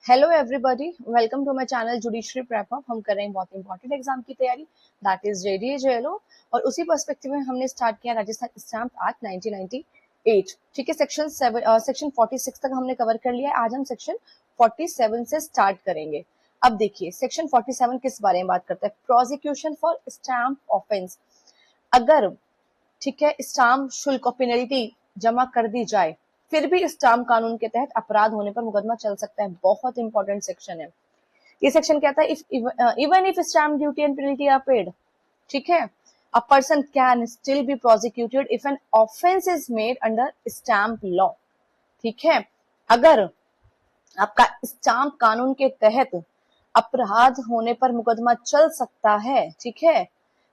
Hello everybody, welcome to my channel judiciary prep up. हम कर रहे हैं बहुत इंपॉर्टेंट एग्जाम की तैयारी, दैट इज जेडीए जेएलओ। और उसी पर्सपेक्टिव में हमने स्टार्ट किया राजस्थान स्टैम्प एक्ट 1998। ठीक है, सेक्शन 46 तक हमने कवर कर लिया है। आज हम सेक्शन 47 से स्टार्ट करेंगे। अब देखिए, सेक्शन 47 किस बारे में बात करता है? Prosecution for stamp offence. अगर ठीक है स्टाम्प शुल्क और पेनल्टी जमा कर दी जाए, फिर भी स्टाम्प कानून के तहत अपराध होने पर मुकदमा चल सकता है। बहुत इंपॉर्टेंट सेक्शन है ये। सेक्शन कहता है even if stamp duty and penalty are paid, ठीक है, a person can still be prosecuted if an offence is made under stamp law. ठीक है, अगर आपका स्टाम्प कानून के तहत अपराध होने पर मुकदमा चल सकता है। ठीक है,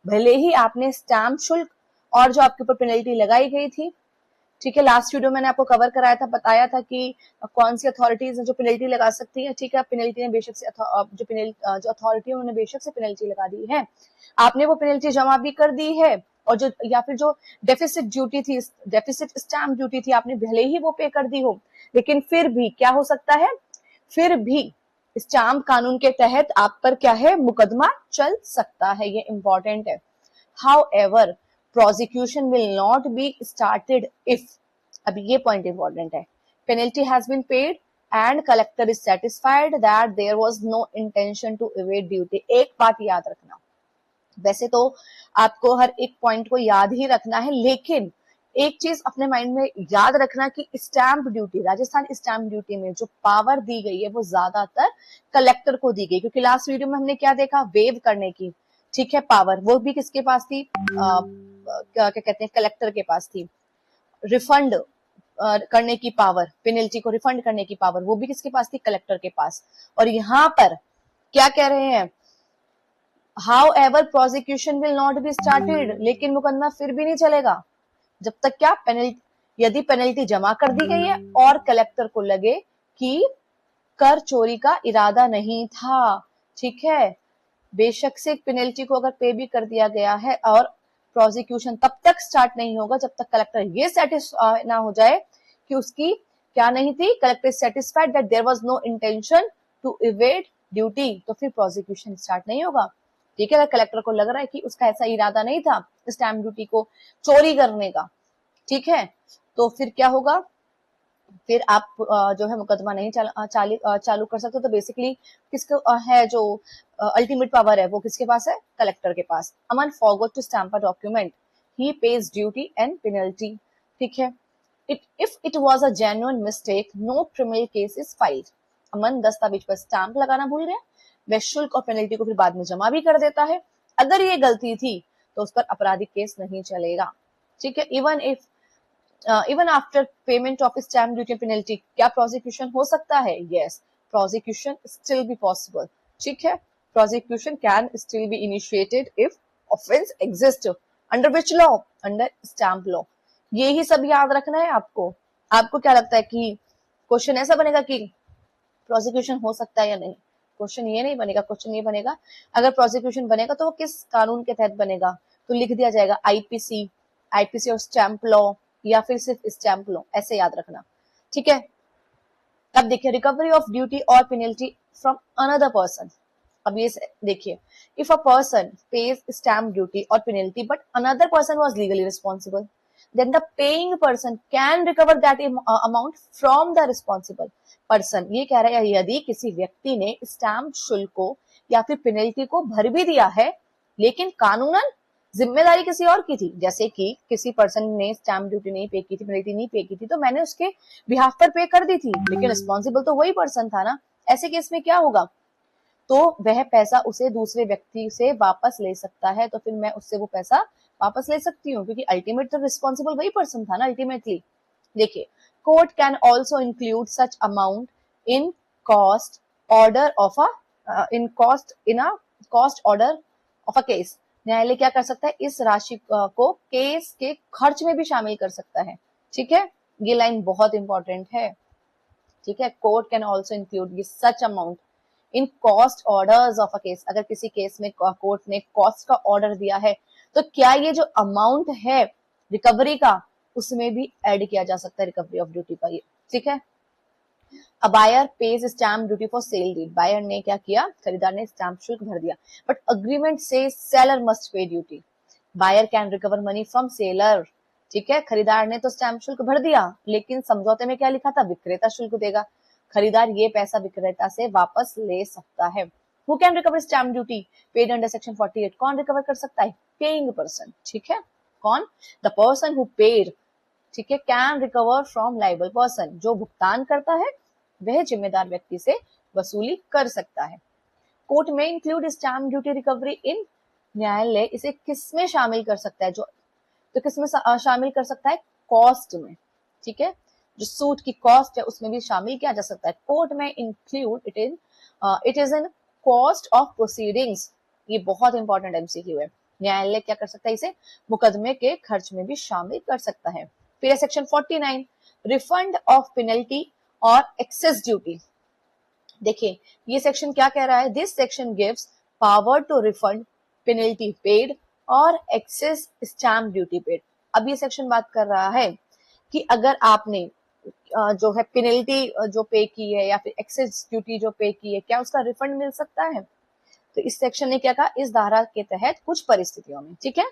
भले ही आपने स्टाम्प शुल्क और जो आपके ऊपर पेनल्टी लगाई गई थी, ठीक है, लास्ट वीडियो मैंने आपको कवर कराया था, बताया था कि कौन सी अथॉरिटीज है जो पेनल्टी लगा सकती है। ठीक है, पेनल्टी ने बेशक से जो अथॉरिटी है उन्होंने बेशक से पेनल्टी लगा दी है। आपने वो पेनल्टी जमा भी कर दी है, और जो या फिर जो डेफिसिट ड्यूटी थी, डेफिसिट स्टैम्प ड्यूटी थी, आपने भले ही वो पे कर दी हो, लेकिन फिर भी क्या हो सकता है? फिर भी स्टाम्प कानून के तहत आप पर क्या है? मुकदमा चल सकता है। ये इंपॉर्टेंट है। However, prosecution will not be started if, अभी ये पॉइंट इंपॉर्टेंट है, penalty has been paid and collector is satisfied that there was no intention to evade duty। एक बात याद रखना, वैसे तो आपको हर एक पॉइंट को याद ही रखना है, लेकिन एक चीज अपने माइंड में याद रखना कि stamp duty, Rajasthan stamp duty में जो पावर दी गई है वो ज्यादातर कलेक्टर को दी गई, क्योंकि लास्ट वीडियो में हमने क्या देखा? वेव करने की, ठीक है, पावर वो भी किसके पास थी? क्या कहते हैं, कलेक्टर के पास थी। रिफंड करने की पावर, पेनल्टी को रिफंड करने की पावर, वो भी किसके पास थी? कलेक्टर के पास। और यहाँ पर क्या कह रहे हैं? However, prosecution will not be started, लेकिन मुकदमा फिर भी नहीं चलेगा जब तक क्या? पेनल्टी, यदि पेनल्टी जमा कर दी गई है और कलेक्टर को लगे कि कर चोरी का इरादा नहीं था। ठीक है, बेशक से पेनल्टी को अगर पे भी कर दिया गया है, और प्रोसिक्यूशन तब तक स्टार्ट नहीं होगा जब तक कलेक्टर ये सेटिस्फाई ना हो जाए कि उसकी क्या नहीं थी? Collector satisfied that there was no intention to evade duty, तो फिर प्रोसिक्यूशन स्टार्ट नहीं होगा। ठीक है, अगर कलेक्टर को लग रहा है कि उसका ऐसा इरादा नहीं था स्टैम्प ड्यूटी को चोरी करने का, ठीक है, तो फिर क्या होगा? फिर आप जो है मुकदमा नहीं चालू कर सकते। तो बेसिकली किसको है जो अल्टीमेट पावर है, वो किसके पास है? कलेक्टर के पास। Aman forgot to stamp a document, he pays duty and penalty. ठीक है, if it was a genuine mistake, no criminal case is filed. Aman दस्तावेज पर स्टैम्प लगाना भूल गया, वह शुल्क और पेनल्टी को फिर बाद में जमा भी कर देता है। अगर ये गलती थी तो उस पर आपराधिक केस नहीं चलेगा। ठीक है, even after payment of stamp duty penalty क्या प्रोसिक्यूशन हो सकता है? Yes, prosecution still be possible. ठीक है, prosecution can still be initiated if offence exist under which law? Under stamp law. ये ही सब याद रखना है आपको। आपको क्या लगता है कि क्वेश्चन ऐसा बनेगा कि प्रोसिक्यूशन हो सकता है या नहीं? क्वेश्चन ये नहीं बनेगा। क्वेश्चन ये बनेगा, अगर प्रोसिक्यूशन बनेगा तो वो किस कानून के तहत बनेगा? तो लिख दिया जाएगा आईपीसी और स्टैम्प लॉ, या फिर सिर्फ स्टैम्प लॉ, ऐसे याद रखना। ठीक है, अब देखिए, रिकवरी ऑफ ड्यूटी और पेनल्टी फ्रॉम अनदर पर्सन। अब ये देखिए, if a person pays stamp duty और penalty but another person was legally responsible, then the paying person can recover that amount from the responsible person। ये कह रहा है यदि किसी व्यक्ति ने स्टैम्प शुल्क को या फिर पेनल्टी को भर भी दिया है, लेकिन कानूनन जिम्मेदारी किसी और की थी, जैसे कि किसी पर्सन ने स्टैम्प ड्यूटी नहीं पे की थी, पेनल्टी नहीं पे की थी, तो मैंने उसके बिहाफ पर पे कर दी थी, लेकिन रिस्पॉन्सिबल तो वही पर्सन था ना। ऐसे केस में क्या होगा? तो वह पैसा उसे दूसरे व्यक्ति से वापस ले सकता है, तो फिर मैं उससे वो पैसा वापस ले सकती हूँ, क्योंकि अल्टीमेट तो रिस्पॉन्सिबल वही पर्सन था ना अल्टीमेटली। देखिए, court can also include such amount in cost order of cost order of a case. न्यायालय क्या कर सकता है? इस राशि को केस के खर्च में भी शामिल कर सकता है। ठीक है, ये लाइन बहुत इंपॉर्टेंट है। ठीक है, court can also include such amount in cost orders of a case. अगर किसी केस में कोर्ट ने कॉस्ट का ऑर्डर दिया है, तो क्या ये जो अमाउंट है रिकवरी का, उसमें भी ऐड किया जा सकता है रिकवरी ऑफ ड्यूटी पर। ये ठीक है, a buyer pays stamp duty for sale deed, buyer ने क्या किया, खरीदार ने स्टैम्प शुल्क भर दिया, बट अग्रीमेंट से seller must pay duty, buyer can recover money from seller, ठीक है, खरीदार ने तो स्टैम्प शुल्क भर दिया, लेकिन समझौते में क्या लिखा था, विक्रेता शुल्क देगा, खरीदार ये पैसा विक्रेता से वापस ले सकता है। Who can recover stamp duty paid under section 48, कौन रिकवर कर सकता है, पेइंग पर्सन, ठीक है, कौन, द पर्सन हु पेड, ठीक है, can recover from liable person, जो भुगतान करता है वह जिम्मेदार व्यक्ति से वसूली कर सकता है। कोर्ट में include stamp duty recovery in, न्यायालय इसे किसमें शामिल कर सकता है, जो तो किसमें शामिल कर सकता है, कॉस्ट में, ठीक है, जो सूट की कॉस्ट है उसमें भी शामिल किया जा सकता है। कोर्ट में include it is in cost of proceedings, ये बहुत इंपॉर्टेंट एमसीक्यू है, न्यायालय क्या कर सकता है, इसे मुकदमे के खर्च में भी शामिल कर सकता है। फिर सेक्शन 49 रिफंड ऑफ पेनल्टी और एक्सेस ड्यूटी, देखिए ये सेक्शन क्या कह रहा है, this section gives power to refund penalty paid और एक्सेस स्टैम्प ड्यूटी पेड। अब ये सेक्शन बात कर रहा है कि अगर आपने जो है पेनल्टी जो पे की है या फिर एक्सेस ड्यूटी जो पे की है, क्या उसका रिफंड मिल सकता है, तो इस सेक्शन ने क्या कहा, इस धारा के तहत कुछ परिस्थितियों में, ठीक है,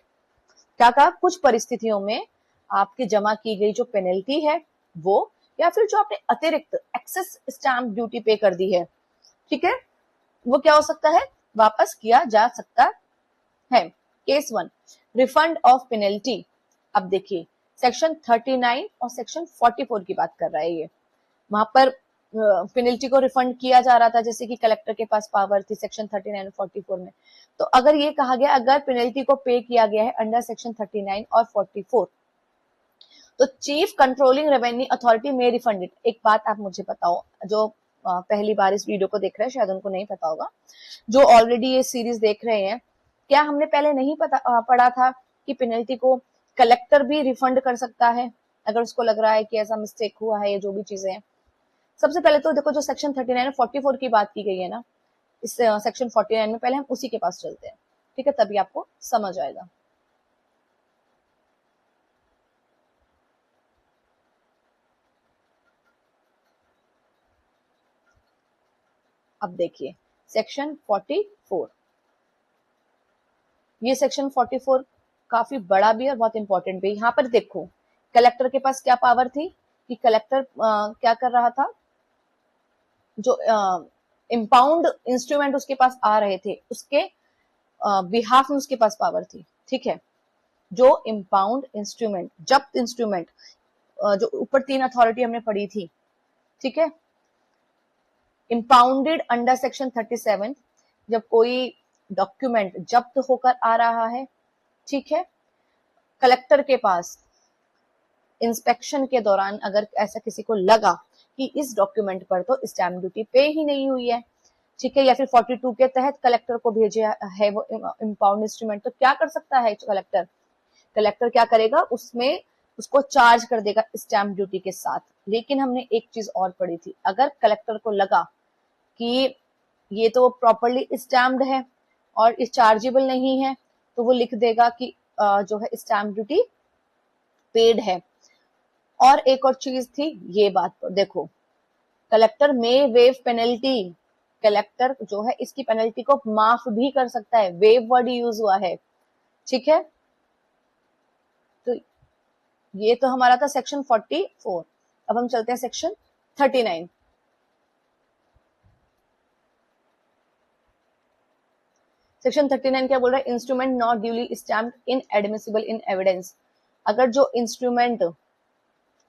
क्या कहा, कुछ परिस्थितियों में आपकी जमा की गई जो पेनल्टी है वो, या फिर जो आपने अतिरिक्त एक्सेस स्टैम्प ड्यूटी पे कर दी है, ठीक है, वो क्या हो सकता है, वापस किया जा सकता है। केस 1 रिफंड ऑफ पेनल्टी, अब देखिए सेक्शन 39 और सेक्शन 44 की बात कर रहा है ये, वहां पर पेनल्टी को रिफंड किया जा रहा था, जैसे कि कलेक्टर के पास पावर थी सेक्शन 39 और 44 में, तो अगर ये कहा गया अगर पेनल्टी को पे किया गया है अंडर सेक्शन 39 और 44, तो चीफ कंट्रोलिंग रेवेन्यू अथॉरिटी में रिफंड इट। एक बात आप मुझे बताओ, जो पहली बार इस वीडियो को देख रहे हैं शायद उनको नहीं पता होगा, जो ऑलरेडी ये सीरीज देख रहे हैं, क्या हमने पहले नहीं पढ़ा था कि पेनल्टी को कलेक्टर भी रिफंड कर सकता है अगर उसको लग रहा है कि ऐसा मिस्टेक हुआ है, ये जो भी चीजें हैं। सबसे पहले तो देखो जो सेक्शन 39 और 44 की बात की गई है ना, इस सेक्शन 49 में पहले हम उसी के पास चलते हैं, ठीक है, तभी आपको समझ आएगा। अब देखिए सेक्शन 44, ये सेक्शन 44 काफी बड़ा भी और बहुत इंपॉर्टेंट भी। यहाँ पर देखो कलेक्टर के पास क्या पावर थी कि कलेक्टर क्या कर रहा था, जो इम्पाउंड इंस्ट्रूमेंट उसके पास आ रहे थे उसके बिहाफ में उसके पास पावर थी, ठीक है, जो इम्पाउंड इंस्ट्रूमेंट, जब्त इंस्ट्रूमेंट, जो ऊपर 3 अथॉरिटी हमने पढ़ी थी, ठीक है, इम्पाउंडेड अंडर सेक्शन 37, जब कोई डॉक्यूमेंट जब्त होकर आ रहा है, ठीक है, कलेक्टर के पास इंस्पेक्शन के दौरान अगर ऐसा किसी को लगा कि इस डॉक्यूमेंट पर तो स्टैम्प ड्यूटी पे ही नहीं हुई है, ठीक है, या फिर 42 के तहत कलेक्टर को भेजे है वो इम्पाउंड इंस्ट्रूमेंट, तो क्या कर सकता है कलेक्टर, कलेक्टर क्या करेगा, उसमें उसको चार्ज कर देगा स्टैम्प ड्यूटी के साथ। लेकिन हमने एक चीज और पढ़ी थी, अगर कलेक्टर को लगा कि ये तो प्रॉपरली स्टैम्प्ड है और इस चार्जेबल नहीं है, तो वो लिख देगा कि जो है स्टैम्प ड्यूटी पेड है। और एक और चीज थी, ये बात पर देखो, कलेक्टर में वेव पेनल्टी, कलेक्टर जो है इसकी पेनल्टी को माफ भी कर सकता है, वेव वर्ड यूज हुआ है, ठीक है, तो ये तो हमारा था सेक्शन 44। अब हम चलते हैं सेक्शन 39। सेक्शन 39 क्या बोल रहा है, instrument not duly stamped in admissible in evidence, अगर जो इंस्ट्रूमेंट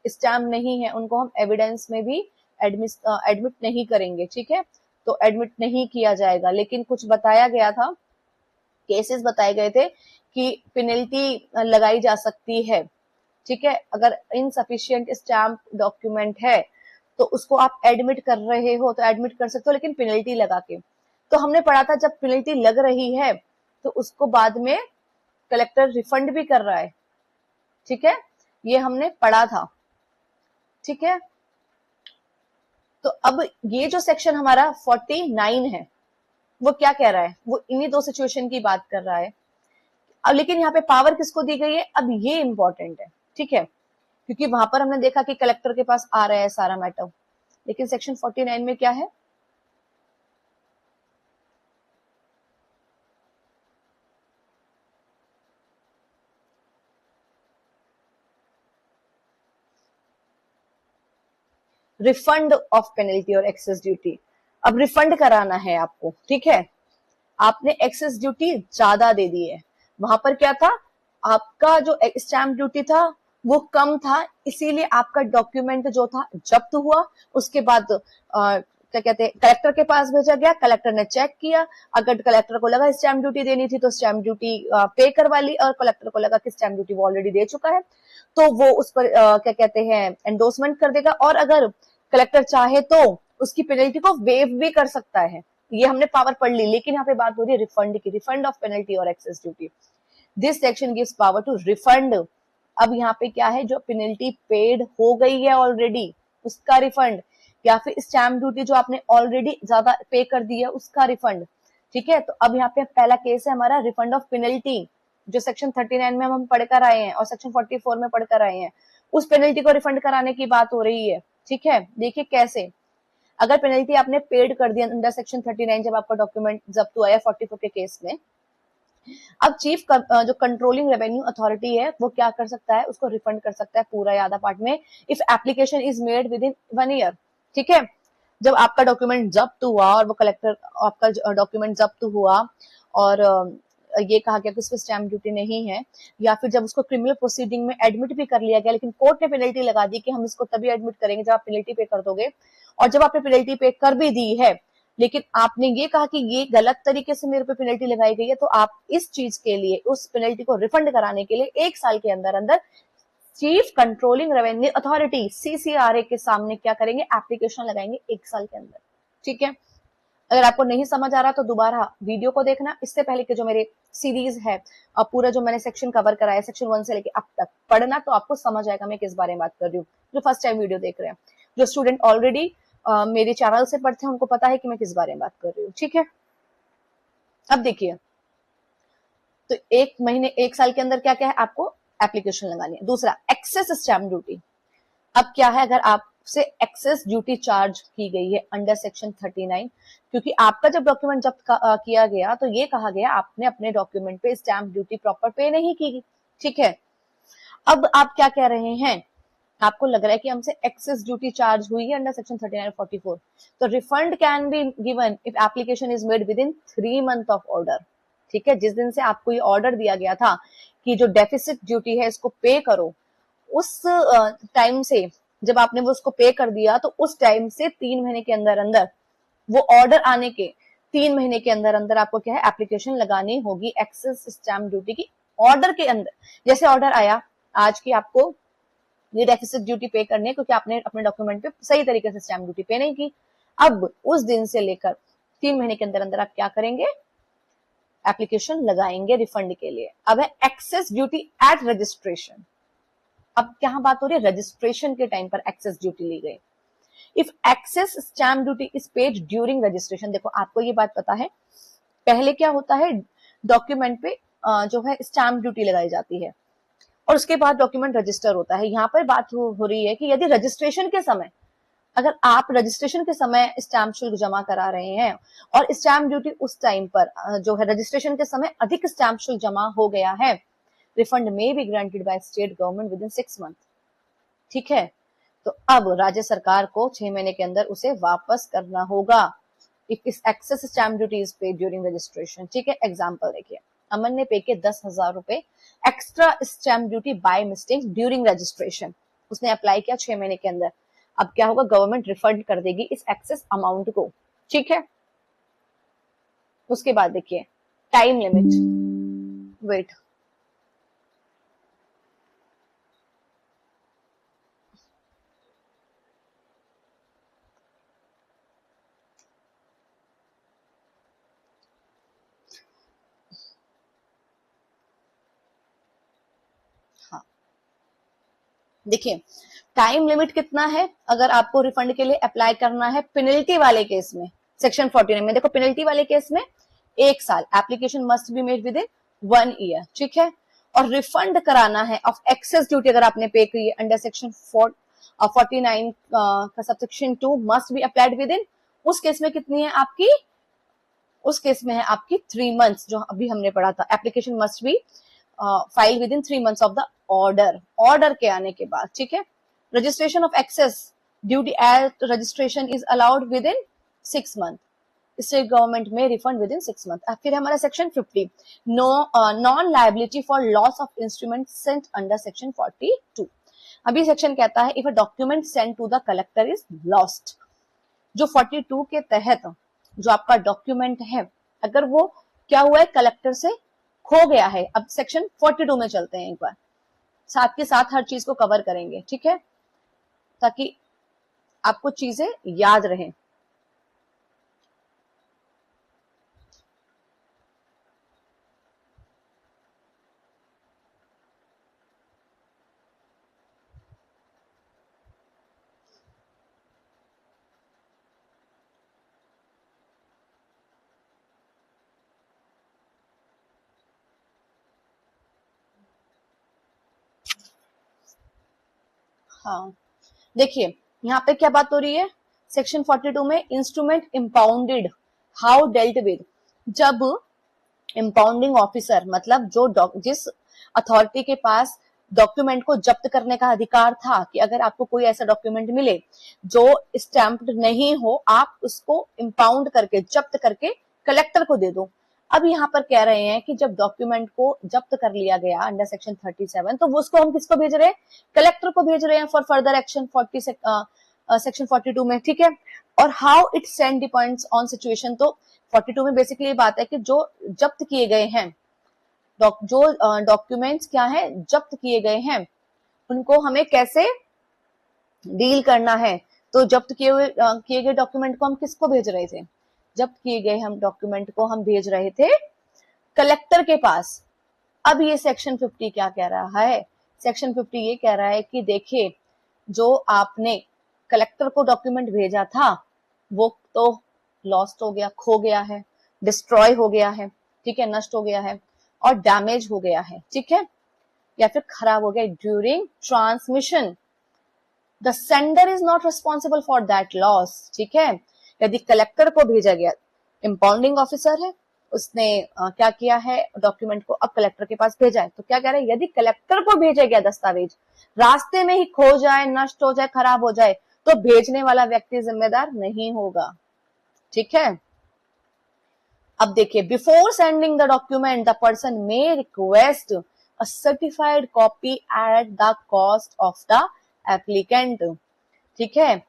स्टैम्प नहीं है उनको हम एविडेंस में भी एडमिट नहीं करेंगे, ठीक है, तो एडमिट नहीं किया जाएगा। लेकिन कुछ बताया गया था, केसेस बताए गए थे कि पेनल्टी लगाई जा सकती है, ठीक है, अगर इनसफिशिएंट स्टैम्प डॉक्यूमेंट है तो उसको आप एडमिट कर रहे हो तो एडमिट कर सकते हो, लेकिन पेनल्टी लगा के। तो हमने पढ़ा था जब पेनल्टी लग रही है तो उसको बाद में कलेक्टर रिफंड भी कर रहा है, ठीक है, ये हमने पढ़ा था, ठीक है। तो अब ये जो सेक्शन हमारा 49 है वो क्या कह रहा है, वो इन्हीं दो सिचुएशन की बात कर रहा है। अब लेकिन यहाँ पे पावर किसको दी गई है, अब ये इंपॉर्टेंट है, ठीक है, क्योंकि वहां पर हमने देखा कि कलेक्टर के पास आ रहा है सारा मैटर, लेकिन सेक्शन 49 में क्या है, रिफंड ऑफ पेनल्टी और एक्सेस ड्यूटी। अब रिफंड कराना है आपको, ठीक है, आपने एक्सेस ड्यूटी ज्यादा दे दी है। वहां पर क्या था, आपका जो स्टैम्प ड्यूटी था वो कम था, इसीलिए आपका डॉक्यूमेंट जो था जब्त हुआ। उसके बाद क्या कहते हैं, कलेक्टर के पास भेजा गया, कलेक्टर ने चेक किया, अगर कलेक्टर को लगा स्टैम्प ड्यूटी देनी थी तो स्टैम्प ड्यूटी पे करवा ली, और कलेक्टर को लगा कि स्टैम्प ड्यूटी वो ऑलरेडी दे चुका है तो वो उस पर क्या कहते हैं एंडोर्समेंट कर देगा, और अगर कलेक्टर चाहे तो उसकी पेनल्टी को वेव भी कर सकता है। ये हमने पावर पढ़ ली, लेकिन यहाँ पे बात हो रही है रिफंड की, रिफंड ऑफ पेनल्टी और excess duty. This section gives power to refund. अब यहाँ पे क्या है, जो पेनल्टी पेड हो गई है ऑलरेडी उसका रिफंड, या फिर स्टैम्प ड्यूटी जो आपने ऑलरेडी ज्यादा पे कर दी है उसका रिफंड। ठीक है, तो अब यहाँ पे पहला केस है हमारा रिफंड ऑफ पेनल्टी, जो सेक्शन 39 में हम पढ़कर आए हैं और सेक्शन 44 में पढ़कर आए हैं, उस पेनल्टी को रिफंड कराने की बात हो रही है। ठीक है, देखिए कैसे, अगर पेनल्टी आपने पेड कर दी अंडर सेक्शन 39 जब आपका डॉक्यूमेंट जब्त हुआ है 44 के केस में, अब चीफ जो कंट्रोलिंग रेवेन्यू अथॉरिटी है वो क्या कर सकता है, उसको रिफंड कर सकता है पूरा या आधा पार्ट में, if application is made with in 1 year. ठीक है, जब आपका डॉक्यूमेंट जब्त हुआ और वो कलेक्टर आपका डॉक्यूमेंट जब्त हुआ और ये कहा गया कि उस पर स्टैम्प ड्यूटी नहीं है, या फिर जब उसको क्रिमिनल प्रोसीडिंग में एडमिट भी कर लिया गया लेकिन कोर्ट ने पेनल्टी लगा दी कि हम इसको तभी एडमिट करेंगे जब आप पेनल्टी पे कर दोगे, और जब आपने पेनल्टी पे कर भी दी है लेकिन आपने ये कहा कि ये गलत तरीके से मेरे पे पेनल्टी लगाई गई है, तो आप इस चीज के लिए उस पेनल्टी को रिफंड कराने के लिए 1 साल के अंदर अंदर चीफ कंट्रोलिंग रेवेन्यू अथॉरिटी सीसीआरए के सामने क्या करेंगे, एप्लीकेशन लगाएंगे 1 साल के अंदर। ठीक है, अगर आपको नहीं समझ आ रहा तो दोबारा वीडियो को देखना, इससे पहले के जो मेरे सीरीज है और पूरा जो मैंने सेक्शन कवर कराया सेक्शन 1 से लेके अब तक पढ़ना, तो आपको समझ आएगा मैं किस बारे में बात कर रही हूँ। जो फर्स्ट टाइम वीडियो देख रहे हैं, जो स्टूडेंट ऑलरेडी मेरे चैनल से पढ़ते हैं उनको पता है कि मैं किस बारे में बात कर रही हूँ। ठीक है, अब देखिए, तो 1 महीने 1 साल के अंदर क्या क्या है, आपको एप्लीकेशन लगानी है। दूसरा, एक्सेस स्टैम्प ड्यूटी। अब क्या है, अगर आपसे एक्सेस ड्यूटी चार्ज की गई है अंडर सेक्शन 39, क्योंकि आपका जब डॉक्यूमेंट जब्त किया गया तो ये कहा गया आपने अपने डॉक्यूमेंट पे स्टैम्प ड्यूटी प्रॉपर पे नहीं की। ठीक है, अब आप क्या कह रहे हैं, आपको लग रहा है कि हमसे एक्सेस ड्यूटी चार्ज हुई है अंडर सेक्शन 39 और 44, तो refund can be given if application is made with in 3 month of order. ठीक है, जिस दिन से आपको ये ऑर्डर दिया गया था कि जो डेफिसिट ड्यूटी है इसको पे करो, उस टाइम से जब आपने वो उसको पे कर दिया तो उस टाइम से 3 महीने के अंदर अंदर, वो ऑर्डर आने के 3 महीने के अंदर अंदर आपको क्या है, एप्लीकेशन लगानी होगी एक्सेस स्टैम्प ड्यूटी की। ऑर्डर के अंदर, जैसे ऑर्डर आया आज की आपको ये डेफिसिट ड्यूटी पे करनी है क्योंकि आपने अपने डॉक्यूमेंट पे सही तरीके से स्टैम्प ड्यूटी पे नहीं की, अब उस दिन से लेकर 3 महीने के अंदर अंदर आप क्या करेंगे, एप्लीकेशन लगाएंगे रिफंड के लिए। अब है एक्सेस ड्यूटी एट रजिस्ट्रेशन। अब क्या बात हो रही है, रजिस्ट्रेशन के टाइम पर एक्सेस ड्यूटी ली गई। If excess stamp duty is paid during registration, देखो आपको ये बात पता है, पहले क्या होता है, डॉक्यूमेंट पे जो है स्टैम्प ड्यूटी लगाई जाती है और उसके बाद डॉक्यूमेंट रजिस्टर होता है। यहाँ पर बात हो रही है कि यदि रजिस्ट्रेशन के समय, अगर आप रजिस्ट्रेशन के समय स्टैम्प शुल्क जमा करा रहे हैं और स्टैम्प ड्यूटी उस टाइम पर जो है रजिस्ट्रेशन के समय अधिक स्टैम्प शुल्क जमा हो गया है, रिफंड में be granted by state government with in 6 month. ठीक है, तो अब राज्य सरकार को 6 महीने के अंदर उसे वापस करना होगा इफ इस excess stamp duty is paid during registration. ठीक है, एग्जांपल देखिए, अमन ने पे किए 10,000 रुपए extra stamp duty by mistake during registration, उसने अप्लाई किया 6 महीने के अंदर, अब क्या होगा, गवर्नमेंट रिफंड कर देगी इस एक्सेस अमाउंट को। ठीक है, उसके बाद देखिए टाइम लिमिट, वेट, हाँ देखिए टाइम लिमिट कितना है, अगर आपको रिफंड के लिए अप्लाई करना है पेनल्टी वाले केस में सेक्शन 49 में, देखो पेनल्टी वाले केस में 1 साल, application must be made with in 1 year. ठीक है, और रिफंड कराना है ऑफ एक्सेस ड्यूटी अगर आपने पे की है अंडर सेक्शन 49 का subsection 2 must be applied with in, उस केस में कितनी है आपकी, उस केस में है आपकी 3 मंथ्स, जो अभी हमने पढ़ा था। Application must be file within 3 months of the order, order के आने के बाद, ठीक है। Registration of excess duty at registration is allowed within 6 month, state government में रिफंड विद इन 6 मंथ। फिर हमारा section 50, non liability for loss of instrument sent under section 42। अभी सेक्शन कहता है if a document sent to the collector is lost, जो 42 के तहत जो आपका डॉक्यूमेंट है, अगर वो क्या हुआ है, कलेक्टर से खो गया है। अब सेक्शन 42 में चलते हैं एक बार, साथ के साथ हर चीज को कवर करेंगे, ठीक है, ताकि आपको चीजें याद रहें। हाँ, देखिए यहाँ पे क्या बात हो रही है, सेक्शन 42 में इंस्ट्रूमेंट इम्पाउंडेड हाउ डेल्ट विद, जब इम्पाउंडिंग ऑफिसर मतलब जो जिस अथॉरिटी के पास डॉक्यूमेंट को जब्त करने का अधिकार था, कि अगर आपको कोई ऐसा डॉक्यूमेंट मिले जो स्टैम्प्ड नहीं हो, आप उसको इम्पाउंड करके जब्त करके कलेक्टर को दे दो। अब यहाँ पर कह रहे हैं कि जब डॉक्यूमेंट को जब्त कर लिया गया अंडर सेक्शन 37, तो वो उसको हम किसको भेज रहे हैं, कलेक्टर को भेज रहे हैं फॉर फर्दर एक्शन सेक्शन 42 में, ठीक है। और how it send depends on situation, तो 42 में बेसिकली ये बात है कि जो जब्त किए गए हैं, जो डॉक्यूमेंट्स क्या है जब्त किए गए हैं, उनको हमें कैसे डील करना है। तो जब्त किए गए डॉक्यूमेंट को हम किसको भेज रहे थे, जब्त किए गए हम डॉक्यूमेंट को हम भेज रहे थे कलेक्टर के पास। अब ये सेक्शन 50 क्या कह रहा है, सेक्शन 50 ये कह रहा है कि देखिए जो आपने कलेक्टर को डॉक्यूमेंट भेजा था वो तो लॉस्ट हो गया, खो गया है, डिस्ट्रॉय हो गया है, ठीक है, नष्ट हो गया है और डैमेज हो गया है, ठीक है, या फिर खराब हो गया during transmission. The sender is not responsible for that loss, ठीक है। यदि कलेक्टर को भेजा गया, इम्पाउंडिंग ऑफिसर है, उसने क्या किया है, डॉक्यूमेंट को अब कलेक्टर के पास भेजा है, तो क्या कह रहे हैं, यदि कलेक्टर को भेजा गया दस्तावेज रास्ते में ही खो जाए, नष्ट हो जाए, खराब हो जाए, तो भेजने वाला व्यक्ति जिम्मेदार नहीं होगा, ठीक है। अब देखिए, before sending the document the person may request a certified copy at the cost of the applicant, ठीक है।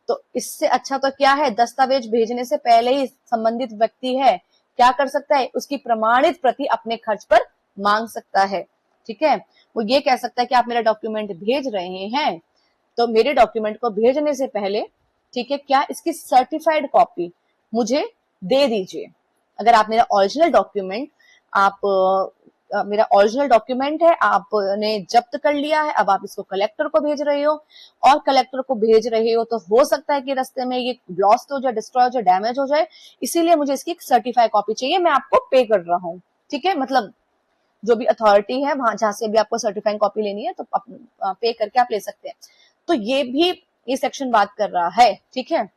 तो इससे अच्छा तो क्या है, दस्तावेज भेजने से पहले ही संबंधित व्यक्ति है क्या कर सकता है, उसकी प्रमाणित प्रति अपने खर्च पर मांग सकता है, ठीक है। वो ये कह सकता है कि आप मेरा डॉक्यूमेंट भेज रहे हैं, तो मेरे डॉक्यूमेंट को भेजने से पहले, ठीक है, क्या इसकी सर्टिफाइड कॉपी मुझे दे दीजिए। अगर आप मेरा ओरिजिनल डॉक्यूमेंट, आप मेरा ओरिजिनल डॉक्यूमेंट है, आपने जब्त कर लिया है, अब आप इसको कलेक्टर को भेज रहे हो, और कलेक्टर को भेज रहे हो तो हो सकता है कि रास्ते में ये लॉस्ट हो जाए, डिस्ट्रॉय हो जाए, डैमेज हो जाए, इसीलिए मुझे इसकी सर्टिफाइड कॉपी चाहिए, मैं आपको पे कर रहा हूँ, ठीक है। मतलब जो भी अथॉरिटी है वहां जहां से भी आपको सर्टिफाइड कॉपी लेनी है तो पे करके आप ले सकते हैं। तो ये भी ये सेक्शन बात कर रहा है, ठीक है।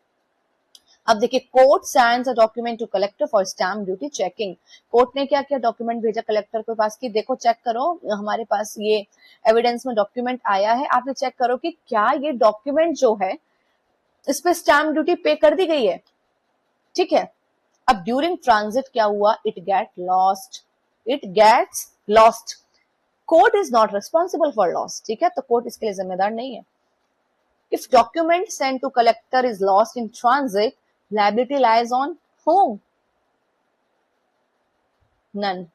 अब देखिए, court sends a document to collector for stamp duty checking. Court ने क्या किया, डॉक्यूमेंट भेजा कलेक्टर के पास कि देखो चेक करो, हमारे पास ये एविडेंस में डॉक्यूमेंट आया है, आपने चेक करो कि क्या ये डॉक्यूमेंट जो है इस पे स्टैम्प ड्यूटी पे कर दी गई है, ठीक है। अब ड्यूरिंग ट्रांजिट क्या हुआ, it gets lost, court is not responsible for loss, ठीक है, तो कोर्ट इसके लिए जिम्मेदार नहीं है। If document sent to collector is lost in transit, liability lies on whom? None.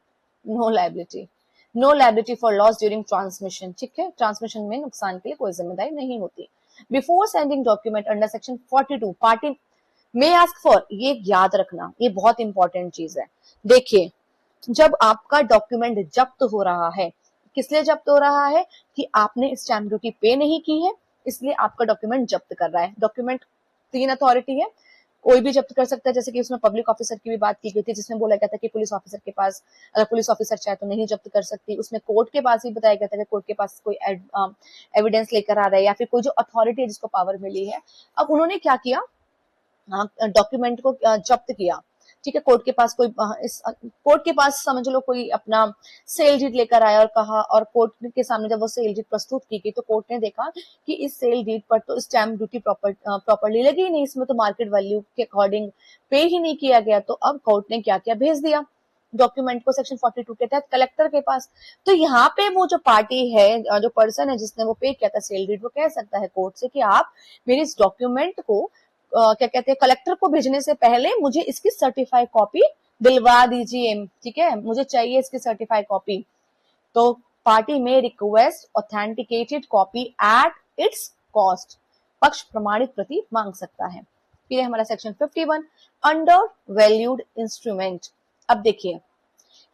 No liability. No liability for loss during transmission. ठीक है, ट्रांसमिशन में नुकसान के लिए कोई जिम्मेदारी नहीं होती। Before sending document under section 42, party may ask for, ये याद रखना, ये बहुत इंपॉर्टेंट चीज है। देखिए, जब आपका डॉक्यूमेंट जब्त हो रहा है, किस लिए जब्त हो रहा है, कि आपने स्टैम्प ड्यूटी पे नहीं की है, इसलिए आपका डॉक्यूमेंट जब्त कर रहा है। डॉक्यूमेंट 3 अथॉरिटी है, कोई भी जब्त कर सकता है, जैसे कि उसमें पब्लिक ऑफिसर की भी बात की गई थी, जिसमें बोला गया था कि पुलिस ऑफिसर के पास, अगर पुलिस ऑफिसर चाहे तो नहीं जब्त कर सकती। उसमें कोर्ट के पास भी बताया गया था कि कोर्ट के पास कोई एविडेंस लेकर आ रहा है या फिर कोई जो अथॉरिटी है जिसको पावर मिली है। अब उन्होंने क्या किया, डॉक्यूमेंट को जब्त किया। ठीक है, कोर्ट के पास कोई कोर्ट के पास समझ लो कोई अपना सेल डीड लेकर आया और कहा, और कोर्ट के सामने जब वो सेल डीड प्रस्तुत की गई तो कोर्ट ने देखा कि इस सेल डीड पर तो स्टैम्प ड्यूटी प्रॉपरली लगी ही नहीं, इसमें तो मार्केट वैल्यू के अकॉर्डिंग पे ही नहीं किया गया। तो अब कोर्ट ने क्या किया, भेज दिया डॉक्यूमेंट को सेक्शन 42 के तहत कलेक्टर के पास। तो यहाँ पे वो जो पार्टी है, जो पर्सन है जिसने वो पे किया था सेल डीड, वो कह सकता है कोर्ट से कि आप मेरे इस डॉक्यूमेंट को क्या कहते हैं, कलेक्टर को भेजने से पहले मुझे इसकी सर्टिफाइड कॉपी दिलवा दीजिए। ठीक है, मुझे चाहिए इसकी सर्टिफाइड कॉपी। तो पार्टी में request authenticated copy at its cost, पक्ष प्रमाणित प्रति मांग सकता है। फिर हमारा सेक्शन 51 अंडर वैल्यूड इंस्ट्रूमेंट। अब देखिए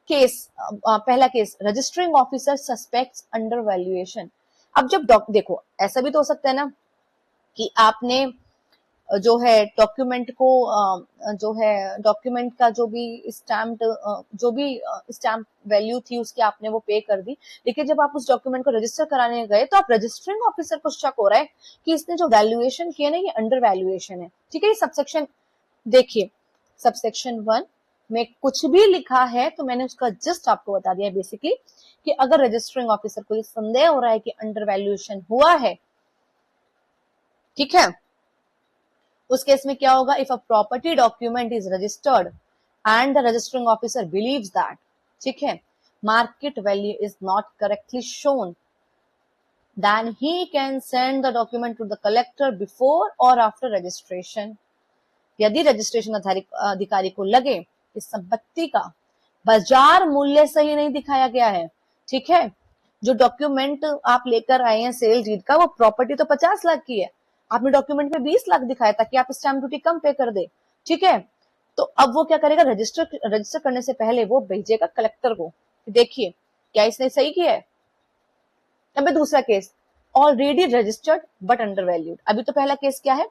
केस, पहला case, registering officer suspects under valuation. अब जब देखो ऐसा भी तो हो सकता है ना कि आपने जो है डॉक्यूमेंट को जो है डॉक्यूमेंट का जो भी स्टैम्प वैल्यू थी उसकी आपने वो पे कर दी, लेकिन जब आप उस डॉक्यूमेंट को रजिस्टर कराने गए तो आप रजिस्टरिंग ऑफिसर को शक हो रहा है कि इसने जो वैल्यूएशन किया ना ये अंडर वैल्यूएशन है। ठीक है, ये सबसेक्शन देखिए, सबसेक्शन 1 में कुछ भी लिखा है तो मैंने उसका जस्ट आपको बता दिया बेसिकली कि अगर रजिस्टरिंग ऑफिसर को ये संदेह हो रहा है कि अंडर वैल्यूएशन हुआ है, ठीक है, उस केस में क्या होगा, if a property document is registered and the registering officer believes that, ठीक है, market value is not correctly shown, then he can send the document to the collector before or after registration। यदि registration अधिकारी को लगे कि संपत्ति का बाजार मूल्य सही नहीं दिखाया गया है, ठीक है, जो डॉक्यूमेंट आप लेकर आए हैं सेल डीड का, वो प्रॉपर्टी तो 50 लाख की है, आपने डॉक्यूमेंट में 20 लाख दिखाया ताकि आप स्टैम्प ड्यूटी कम पे कर दे। ठीक है, तो अब वो क्या करेगा, रजिस्टर करने से पहले वो भेजेगा कलेक्टर को, देखिए क्या इसने सही किया है। अब दूसरा case, already registered but under valued. अभी तो पहला केस क्या है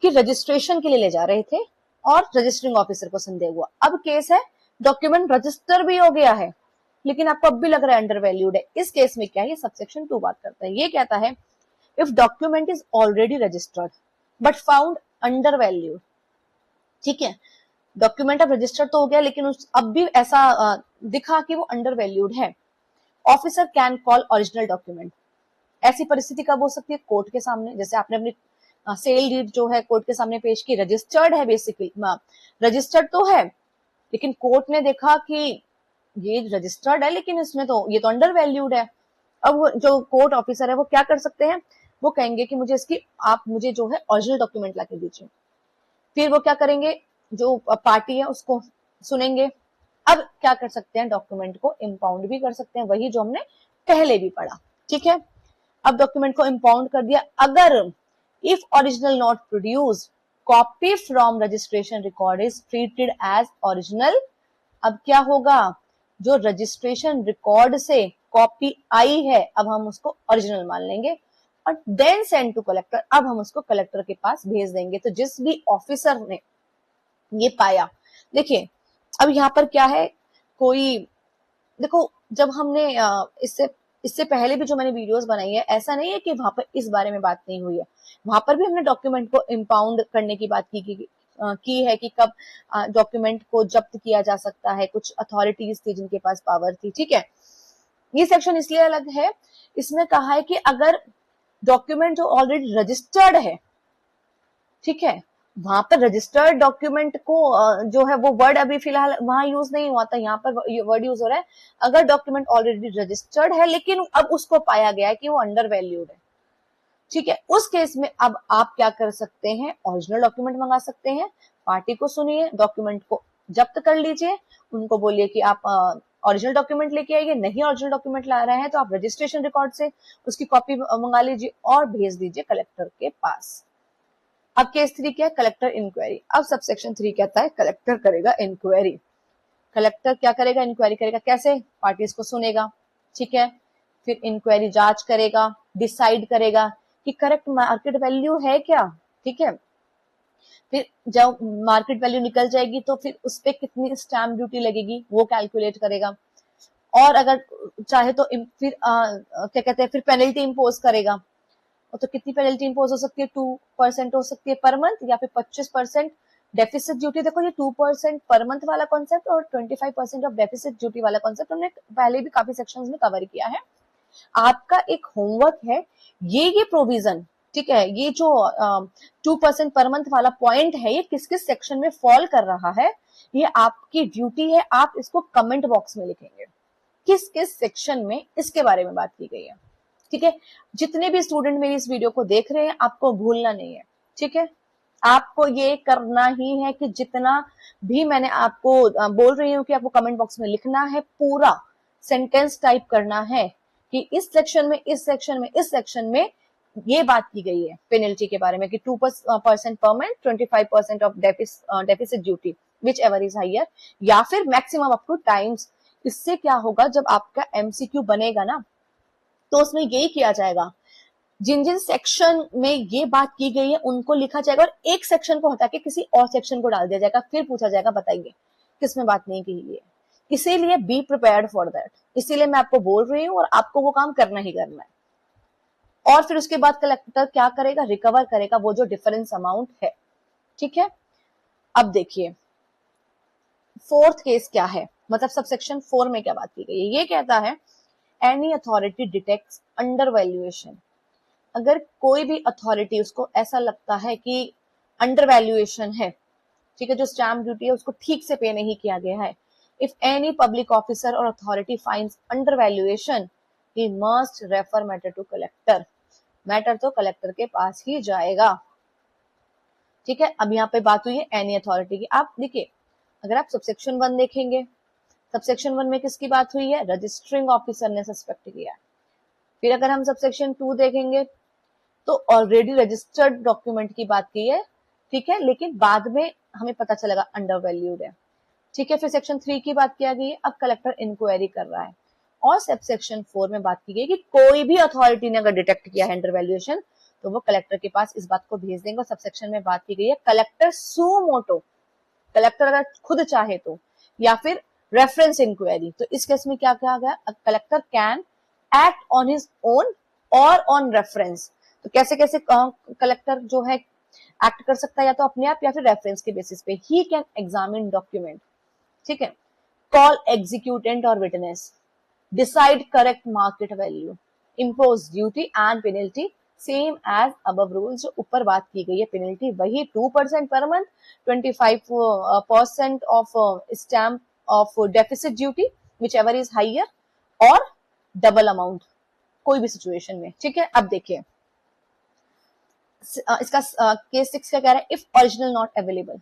कि रजिस्ट्रेशन के लिए ले जा रहे थे और रजिस्टरिंग ऑफिसर को संदेह हुआ। अब केस है डॉक्यूमेंट रजिस्टर भी हो गया है लेकिन आपको अब भी लग रहा है अंडर वैल्यूड है। इस केस में क्या है, ये सबसेक्शन 2 बात करता है, ये कहता है if document is already registered but found under valued. ठीक है, डॉक्यूमेंट अब रजिस्टर्ड तो हो गया लेकिन अब भी ऐसा दिखा कि वो अंडर वैल्यूड है। Officer can call original document. ऐसी परिस्थिति कब हो सकती है, कोर्ट के सामने, जैसे आपने अपनी सेल डीड जो है कोर्ट के सामने पेश की, रजिस्टर्ड है, बेसिकली रजिस्टर्ड तो है लेकिन कोर्ट ने देखा कि ये रजिस्टर्ड है लेकिन इसमें तो ये तो अंडर वैल्यूड है। अब वो जो कोर्ट ऑफिसर है वो क्या कर सकते हैं, वो कहेंगे कि मुझे इसकी आप मुझे जो है ओरिजिनल डॉक्यूमेंट लाके दीजिए। फिर वो क्या करेंगे, जो पार्टी है उसको सुनेंगे। अब क्या कर सकते हैं, डॉक्यूमेंट को इम्पाउंड भी कर सकते हैं, वही जो हमने पहले भी पढ़ा। ठीक है, अब डॉक्यूमेंट को इम्पाउंड कर दिया, अगर if original not produced copy from registration record is treated as original. अब क्या होगा, जो रजिस्ट्रेशन रिकॉर्ड से कॉपी आई है अब हम उसको ओरिजिनल मान लेंगे और देन सेंड टू कलेक्टर, अब हम उसको कलेक्टर के पास भेज देंगे। तो जिस भी ऑफिसर ने ये पाया, देखिए अब यहाँ पर क्या है, कोई देखो जब हमने इससे पहले भी जो मैंने वीडियोस बनाई है, ऐसा नहीं है कि वहां पर इस बारे में बात नहीं हुई है, वहां पर भी हमने डॉक्यूमेंट को इम्पाउंड करने की बात की है कि कब डॉक्यूमेंट को जब्त किया जा सकता है, कुछ अथॉरिटीज थी जिनके पास पावर थी। ठीक है, ये सेक्शन इसलिए अलग है, इसमें कहा है कि अगर डॉक्यूमेंट जो ऑलरेडी रजिस्टर्ड है, ठीक है, वहां पर रजिस्टर्ड डॉक्यूमेंट को जो है वो वर्ड अभी फिलहाल वहां यूज नहीं हुआ था, यहाँ पर वर्ड यूज हो रहा है अगर डॉक्यूमेंट ऑलरेडी रजिस्टर्ड है लेकिन अब उसको पाया गया है कि वो अंडर वैल्यूड है। ठीक है, उस केस में अब आप क्या कर सकते हैं, ओरिजिनल डॉक्यूमेंट मंगा सकते हैं, पार्टी को सुनिए, डॉक्यूमेंट को जब्त कर लीजिए, उनको बोलिए कि आप ओरिजिनल डॉक्यूमेंट लेके आइए, नहीं ओरिजिनल डॉक्यूमेंट ला रहे हैं तो आप रजिस्ट्रेशन रिकॉर्ड से उसकी कॉपी मंगा लीजिए और भेज दीजिए कलेक्टर के पास। अब केस 3 क्या है, कलेक्टर इंक्वायरी। अब सबसेक्शन 3 कहता है कलेक्टर करेगा इंक्वायरी। कलेक्टर क्या करेगा, इंक्वायरी करेगा, कैसे, पार्टीज को सुनेगा, ठीक है, फिर इंक्वायरी जांच करेगा, डिसाइड करेगा कि करेक्ट मार्केट वैल्यू है क्या। ठीक है, फिर जब मार्केट वैल्यू निकल जाएगी तो फिर उस पर कितनी स्टैम्प ड्यूटी लगेगी वो कैलकुलेट करेगा, और अगर चाहे तो फिर क्या कहते हैं, फिर पेनल्टी इम्पोज करेगा। तो कितनी पेनल्टी इम्पोज हो सकती है, 2% हो सकती है पर मंथ, या फिर 25% डेफिसिट ड्यूटी। देखो ये 2% पर मंथ वाला कॉन्सेप्ट और 25% ऑफ डेफिसिट ड्यूटी वाला कॉन्सेप्ट हमने पहले भी काफी सेक्शंस में कवर किया है। आपका एक होमवर्क है ये प्रोविजन, ठीक है, ये जो 2% पर मंथ वाला पॉइंट है ये किस किस सेक्शन में फॉल कर रहा है, ये आपकी ड्यूटी है, आप इसको कमेंट बॉक्स में लिखेंगे किस किस सेक्शन में इसके बारे में बात की गई है। ठीक है, जितने भी स्टूडेंट मेरी इस वीडियो को देख रहे हैं आपको भूलना नहीं है, ठीक है, आपको ये करना ही है कि जितना भी मैंने आपको बोल रही हूँ कि आपको कमेंट बॉक्स में लिखना है, पूरा सेंटेंस टाइप करना है कि इस सेक्शन में इस सेक्शन में इस सेक्शन में ये बात की गई है पेनल्टी के बारे में कि 2% पर month, 25% of deficit duty whichever is higher, या फिर मैक्सिमम अप टू टाइम्स। इससे क्या होगा, जब आपका एमसीक्यू बनेगा ना तो उसमें यही किया जाएगा, जिन जिन सेक्शन में ये बात की गई है उनको लिखा जाएगा और एक सेक्शन को हटा के किसी और सेक्शन को डाल दिया जाएगा, फिर पूछा जाएगा बताइए किसमें बात नहीं की गई है। इसीलिए बी प्रिपेयर्ड फॉर दैट, इसीलिए मैं आपको बोल रही हूँ और आपको वो काम करना ही करना है। और फिर उसके बाद कलेक्टर क्या करेगा, रिकवर करेगा वो जो डिफरेंस अमाउंट है, ठीक है। अब देखिए फोर्थ केस क्या है, मतलब सबसेक्शन 4 में क्या बात की गई है, ये कहता है any authority detects under valuation. अगर कोई भी अथॉरिटी उसको ऐसा लगता है कि अंडर वैल्यूएशन है, ठीक है, जो स्टैम्प ड्यूटी है उसको ठीक से पे नहीं किया गया है, इफ एनी पब्लिक ऑफिसर और authority finds undervaluation he must refer matter to collector. Matter तो कलेक्टर के पास ही जाएगा, ठीक है। अब यहाँ पे बात हुई है एनी अथॉरिटी की। आप देखिए अगर आप सबसेक्शन 1 देखेंगे, सबसेक्शन 1 में किसकी बात हुई है, रजिस्टरिंग ऑफिसर ने सस्पेक्ट किया है। फिर अगर हम सबसेक्शन 2 देखेंगे तो ऑलरेडी रजिस्टर्ड डॉक्यूमेंट की बात की है, ठीक है, लेकिन बाद में हमें पता चलेगा अंडर वैल्यूड है, ठीक है। फिर सेक्शन 3 की बात किया गई है, अब कलेक्टर इंक्वायरी कर रहा है। और सब सेक्शन 4 में बात की गई कि कोई भी अथॉरिटी ने अगर डिटेक्ट किया है अंडर वैल्यूएशन तो वो कलेक्टर के पास इस बात को भेज देंगे। और सबसेक्शन में बात की गई है कलेक्टर सू मोटो, कलेक्टर अगर खुद चाहे तो, या फिर रेफरेंस इंक्वायरी। तो इस केस में क्या कहा गया, collector can act on his own और ऑन रेफरेंस। तो कैसे कैसे कलेक्टर जो है एक्ट कर सकता है, या तो अपने आप या फिर रेफरेंस के बेसिस पे। ही कैन एग्जामिन डॉक्यूमेंट, ठीक है, कॉल एग्जीक्यूटेंट और witness, decide correct market value, impose duty and penalty same as above rules. जो ऊपर बात की गई है पेनल्टी वही 2% पर month, 25% of stamp of deficit duty whichever is higher, और डबल अमाउंट कोई भी सिचुएशन में, ठीक है। अब देखिए इसका केस 6 क्या कह रहा है, if original not available.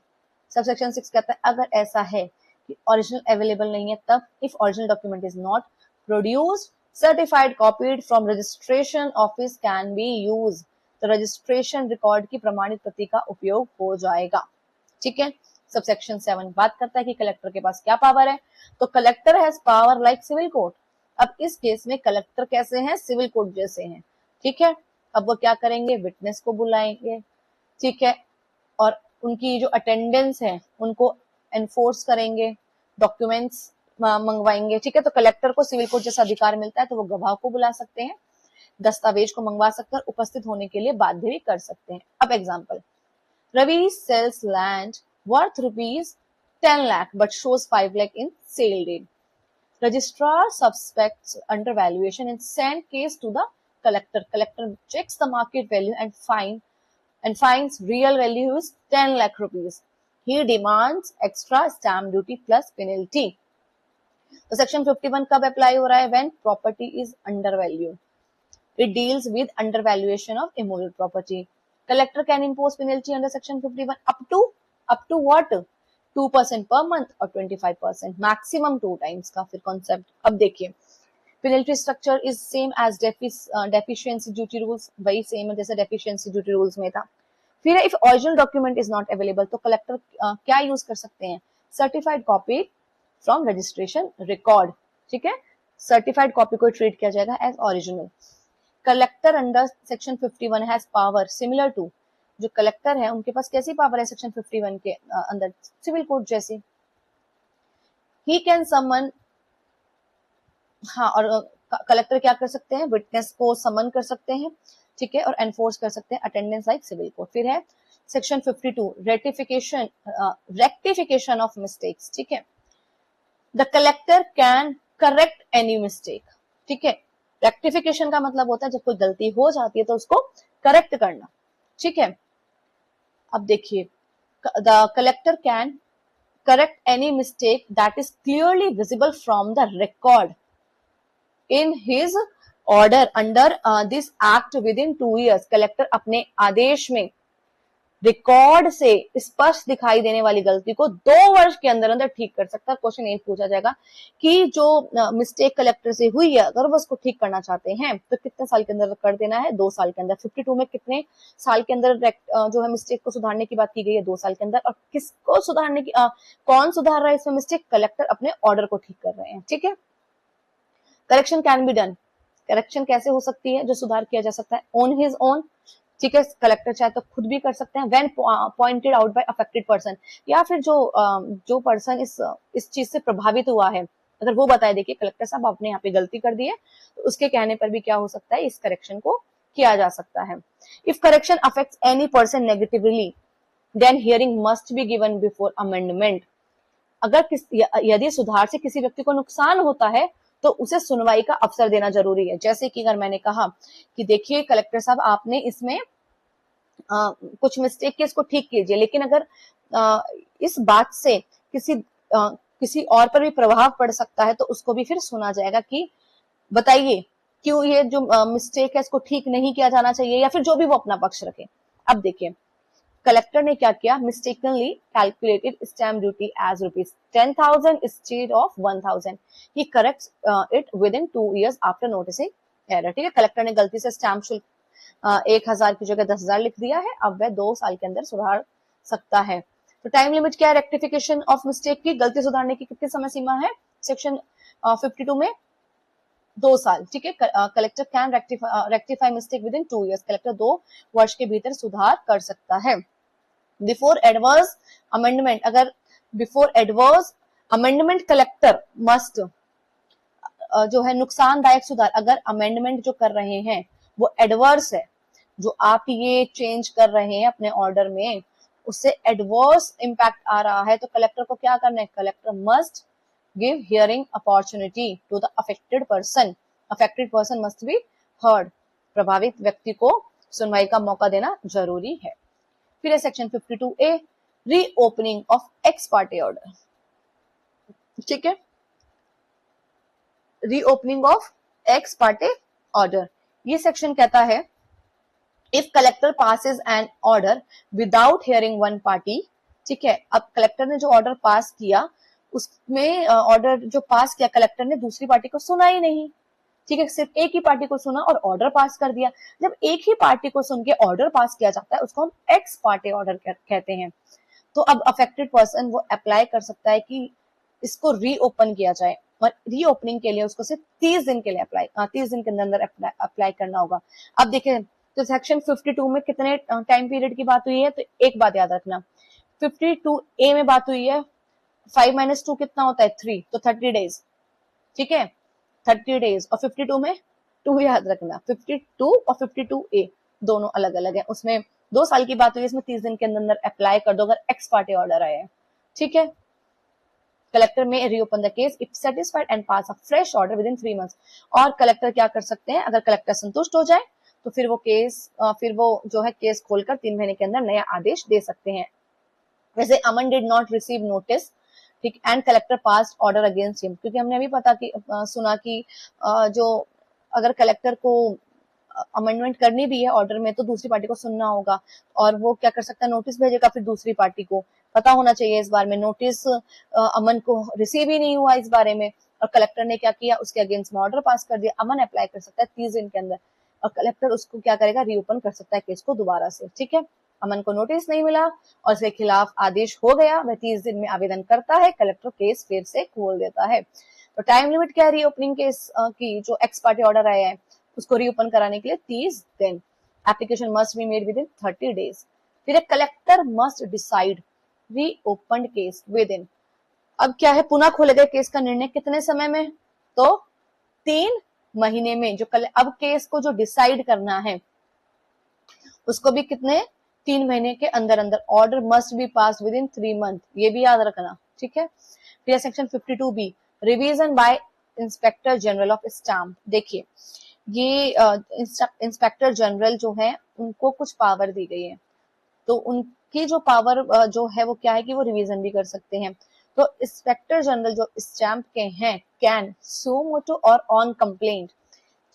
Subsection 6 कहता है अगर ऐसा है कि ओरिजिनल अवेलेबल नहीं है तब, if original document is not produced, certified copied from registration office can be use. तो रजिस्ट्रेशन रिकॉर्ड की प्रमाणित प्रति का उपयोग हो जाएगा, ठीक है। सबसेक्शन 7 बात करता है कि कलेक्टर के पास क्या पावर है, तो collector has power like civil court. अब इस केस में कलेक्टर कैसे हैं, सिविल कोर्ट जैसे हैं, ठीक है। अब वो क्या करेंगे, विटनेस को बुलाएंगे, ठीक है, और उनकी जो अटेंडेंस है उनको एनफोर्स करेंगे, डॉक्यूमेंट्स मंगवाएंगे, ठीक है। तो कलेक्टर को सिविल कोर्ट जैसा अधिकार मिलता है, तो वो गवाह को बुला सकते हैं, दस्तावेज को मंगवा सकते हैं, उपस्थित होने के लिए बाध्य भी कर सकते हैं। अब example, Ravi sells land worth ₹10 lakh but shows 5 lakh in sale deed. Registrar suspects undervaluation and send case to the collector. Collector checks the market value and finds real value is 10 lakh rupees. He demands extra stamp duty plus penalty. तो section 51 कब apply हो रहा है, when property is undervalued. It deals with undervaluation of immovable property. Collector can impose penalty under section 51 up to what, 2% per month और 25%, maximum 2 times का फिर concept। अब देखिए penalty structure is same as deficiency duty rules, वही same है जैसे deficiency duty rules में था। फिर if original document is not available तो collector क्या use कर सकते हैं, certified copy from registration record, ठीक है। certified copy को treat किया जाएगा as original। Collector under section 51 has power similar to जो कलेक्टर है उनके पास कैसी पावर है सेक्शन 51 के अंदर, सिविल कोर्ट जैसी। ही कैन समन, हाँ, और कलेक्टर क्या कर सकते हैं, विटनेस को समन कर सकते हैं, ठीक है, और एनफोर्स कर सकते हैं अटेंडेंस लाइक सिविल कोर्ट। फिर है सेक्शन 52 रेक्टिफिकेशन ऑफ मिस्टेक्स, ठीक है। The collector can correct any mistake, ठीक है। रेक्टिफिकेशन का मतलब होता है जब कोई गलती हो जाती है तो उसको करेक्ट करना, ठीक है। अब देखिए, the collector can correct any mistake that is clearly visible from the record in his order under this act within 2 years। Collector अपने आदेश में रिकॉर्ड से स्पष्ट दिखाई देने वाली गलती को 2 वर्ष के अंदर अंदर ठीक कर सकता है। क्वेश्चन ये पूछा जाएगा कि जो मिस्टेक कलेक्टर से हुई है अगर वो उसको ठीक करना चाहते हैं तो कितने साल के अंदर कर देना है, 2 साल के अंदर। 52 में कितने साल के अंदर जो है मिस्टेक को सुधारने की बात की गई है, 2 साल के अंदर। और किसको सुधारने की, कौन सुधार रहा है इसमें मिस्टेक, कलेक्टर अपने ऑर्डर को ठीक कर रहे हैं, ठीक है। Correction can be done, correction कैसे हो सकती है, जो सुधार किया जा सकता है, ऑन हिज ओन, ठीक है। कलेक्टर चाहे तो खुद भी कर सकते हैं, when pointed out by affected person, या फिर जो पर्सन इस चीज से प्रभावित हुआ है अगर वो बताए, देखिए कलेक्टर साहब आपने यहाँ पे गलती कर दी है, तो उसके कहने पर भी क्या हो सकता है, इस करेक्शन को किया जा सकता है। If correction affects any person negatively then hearing must be given before amendment. अगर यदि सुधार से किसी व्यक्ति को नुकसान होता है तो उसे सुनवाई का अवसर देना जरूरी है। जैसे कि अगर मैंने कहा कि देखिए कलेक्टर साहब आपने इसमें कुछ मिस्टेक के इसको ठीक कीजिए, लेकिन अगर इस बात से किसी और पर भी प्रभाव पड़ सकता है तो उसको भी फिर सुना जाएगा कि बताइए क्यों ये जो मिस्टेक है इसको ठीक नहीं किया जाना चाहिए, या फिर जो भी वो अपना पक्ष रखे। अब देखिए कलेक्टर ने क्या किया, mistakenly calculated stamp duty as ₹10,000 instead of 1,000। He corrects it within 2 years after noticing error, ठीक है। कलेक्टर ने गलती से स्टैम्प शुल्क 1,000 की जगह 10,000 लिख दिया है, अब वह 2 साल के अंदर सुधार सकता है। तो टाइम लिमिट क्या है रेक्टिफिकेशन ऑफ मिस्टेक की, गलती सुधारने की कितनी समय सीमा है सेक्शन 52 में, 2 साल, ठीक है। Collector can rectify mistake with in 2 years, collector 2 वर्ष के भीतर सुधार कर सकता है। बिफोर एडवर्स अमेंडमेंट, अगर before adverse amendment collector must, जो है नुकसानदायक सुधार, अगर अमेंडमेंट जो कर रहे हैं वो एडवर्स है, जो आप ये चेंज कर रहे हैं अपने ऑर्डर में उससे एडवर्स इंपैक्ट आ रहा है, तो कलेक्टर को क्या करना है, collector must give hearing opportunity to the affected person, affected person must be heard, प्रभावित व्यक्ति को सुनवाई का मौका देना जरूरी है। फिर है section 52A reopening of ex party order, ठीक है। Reopening of ex party order, ये सेक्शन कहता है if collector passes an order without hearing one party, ठीक है। अब कलेक्टर ने जो ऑर्डर पास किया उसमें ऑर्डर जो पास किया कलेक्टर ने दूसरी पार्टी को सुना ही नहीं, ठीक है, सिर्फ एक ही पार्टी को सुना और ऑर्डर पास कर दिया। जब एक ही पार्टी को सुन के ऑर्डर पास किया जाता है उसको हम एक्स पार्टी ऑर्डर कहते हैं। तो अब अफेक्टेड पर्सन वो अप्लाई कर सकता है कि इसको रीओपन किया जाए, और रीओपनिंग के लिए उसको सिर्फ 30 दिन के लिए 30 दिन के अंदर अप्लाई करना होगा। अब देखिए तो सेक्शन 52 में कितने टाइम पीरियड की बात हुई है, तो एक बात याद रखना, 52A में बात हुई है 5 - 2 कितना होता है 3, तो 30 डेज, ठीक है, 30 डेज। और 52 में 2 याद रखना, 52 और 52A दोनों अलग अलग है, उसमें 2 साल की बात हुई है, इसमें 30 दिन के अंदर अप्लाई कर दो अगर एक्स पार्टी ऑर्डर आया है, ठीक है। कलेक्टर में reopen the case if satisfied and pass a fresh order with in 3 months। और कलेक्टर क्या कर सकते हैं, अगर कलेक्टर संतुष्ट हो जाए तो फिर वो जो है केस खोलकर 3 महीने के अंदर नया आदेश दे सकते हैं। वैसे अमन डिड नॉट रिसीव नोटिस, ठीक, and collector pass order against him, क्योंकि हमने अभी सुना कि जो अगर कलेक्टर को अमेंडमेंट करनी भी है ऑर्डर में तो दूसरी पार्टी को सुनना होगा, और वो क्या कर सकता है, नोटिस भेजेगा फिर दूसरी पार्टी को पता होना चाहिए इस बारे में, नोटिस अमन को रिसीव ही नहीं हुआ इस बारे में, और कलेक्टर ने क्या किया, उसके अगेंस्ट में ऑर्डर पास कर दिया। अमन अप्लाई कर सकता है 30 दिन के अंदर, और कलेक्टर उसको क्या करेगा, रीओपन कर सकता है केस को दोबारा से, ठीक है। अमन को नोटिस नहीं मिला और उसके खिलाफ आदेश हो गया, वह 30 दिन में आवेदन करता है, कलेक्टर केस फिर से खोल देता है। तो टाइम लिमिट क्या है रीओपनिंग केस की, जो एक्स पार्टी ऑर्डर आया है उसको रीओपन कराने के लिए 30 दिन। Application must be made with in 30 days। फिर collector must decide reopened case with in, अब क्या है, पुनः खोले गए केस का निर्णय कितने समय में, तो 3 महीने में। जो अब केस को जो डिसाइड करना है उसको भी कितने, 3 महीने के अंदर अंदर। Order must be pass within 3 month, ये भी याद रखना, ठीक है। फिर section 52B, revision by inspector general of stamp. देखिए ये इंस्पेक्टर जनरल जो है उनको कुछ पावर दी गई है, तो उनकी जो पावर जो है वो क्या है कि वो रिवीजन भी कर सकते हैं। तो इंस्पेक्टर जनरल जो स्टैम्प के हैं कैन सो मोटो और on complaint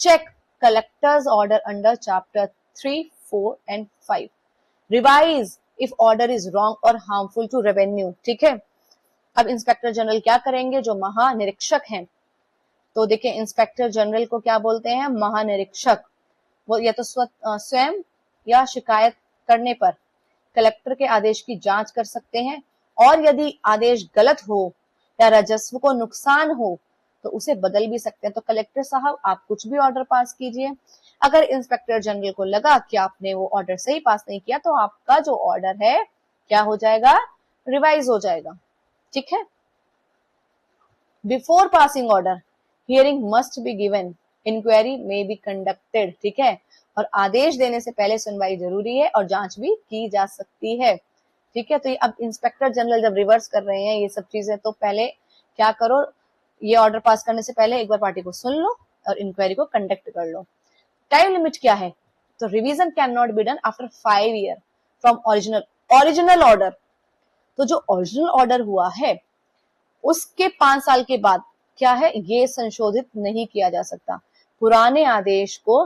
check collector's order under chapter 3, 4 and 5, revise if order is wrong और हार्मफुल टू रेवेन्यू, ठीक है। अब इंस्पेक्टर जनरल क्या करेंगे, जो महानिरीक्षक हैं, तो देखिए इंस्पेक्टर जनरल को क्या बोलते हैं, महानिरीक्षक। वो या तो स्वयं या शिकायत करने पर कलेक्टर के आदेश की जांच कर सकते हैं, और यदि आदेश गलत हो या राजस्व को नुकसान हो तो उसे बदल भी सकते हैं। तो कलेक्टर साहब आप कुछ भी ऑर्डर पास कीजिए, अगर इंस्पेक्टर जनरल को लगा कि आपने वो ऑर्डर सही पास नहीं किया तो आपका जो ऑर्डर है क्या हो जाएगा, रिवाइज हो जाएगा, ठीक है। Before passing order hearing must be given, inquiry may be conducted, ठीक है। और आदेश देने से पहले सुनवाई जरूरी है और जांच भी की जा सकती है, ठीक है। तो ये अब इंस्पेक्टर जनरल जब रिवर्स कर रहे हैं ये सब चीजें, तो पहले क्या करो, ये ऑर्डर पास करने से पहले एक बार पार्टी को सुन लो और इंक्वायरी को कंडक्ट कर लो। टाइम लिमिट क्या है, तो revision can not be done after 5 year from original order. तो जो ओरिजिनल ऑर्डर हुआ है उसके 5 साल के बाद क्या है, ये संशोधित नहीं किया जा सकता। पुराने आदेश को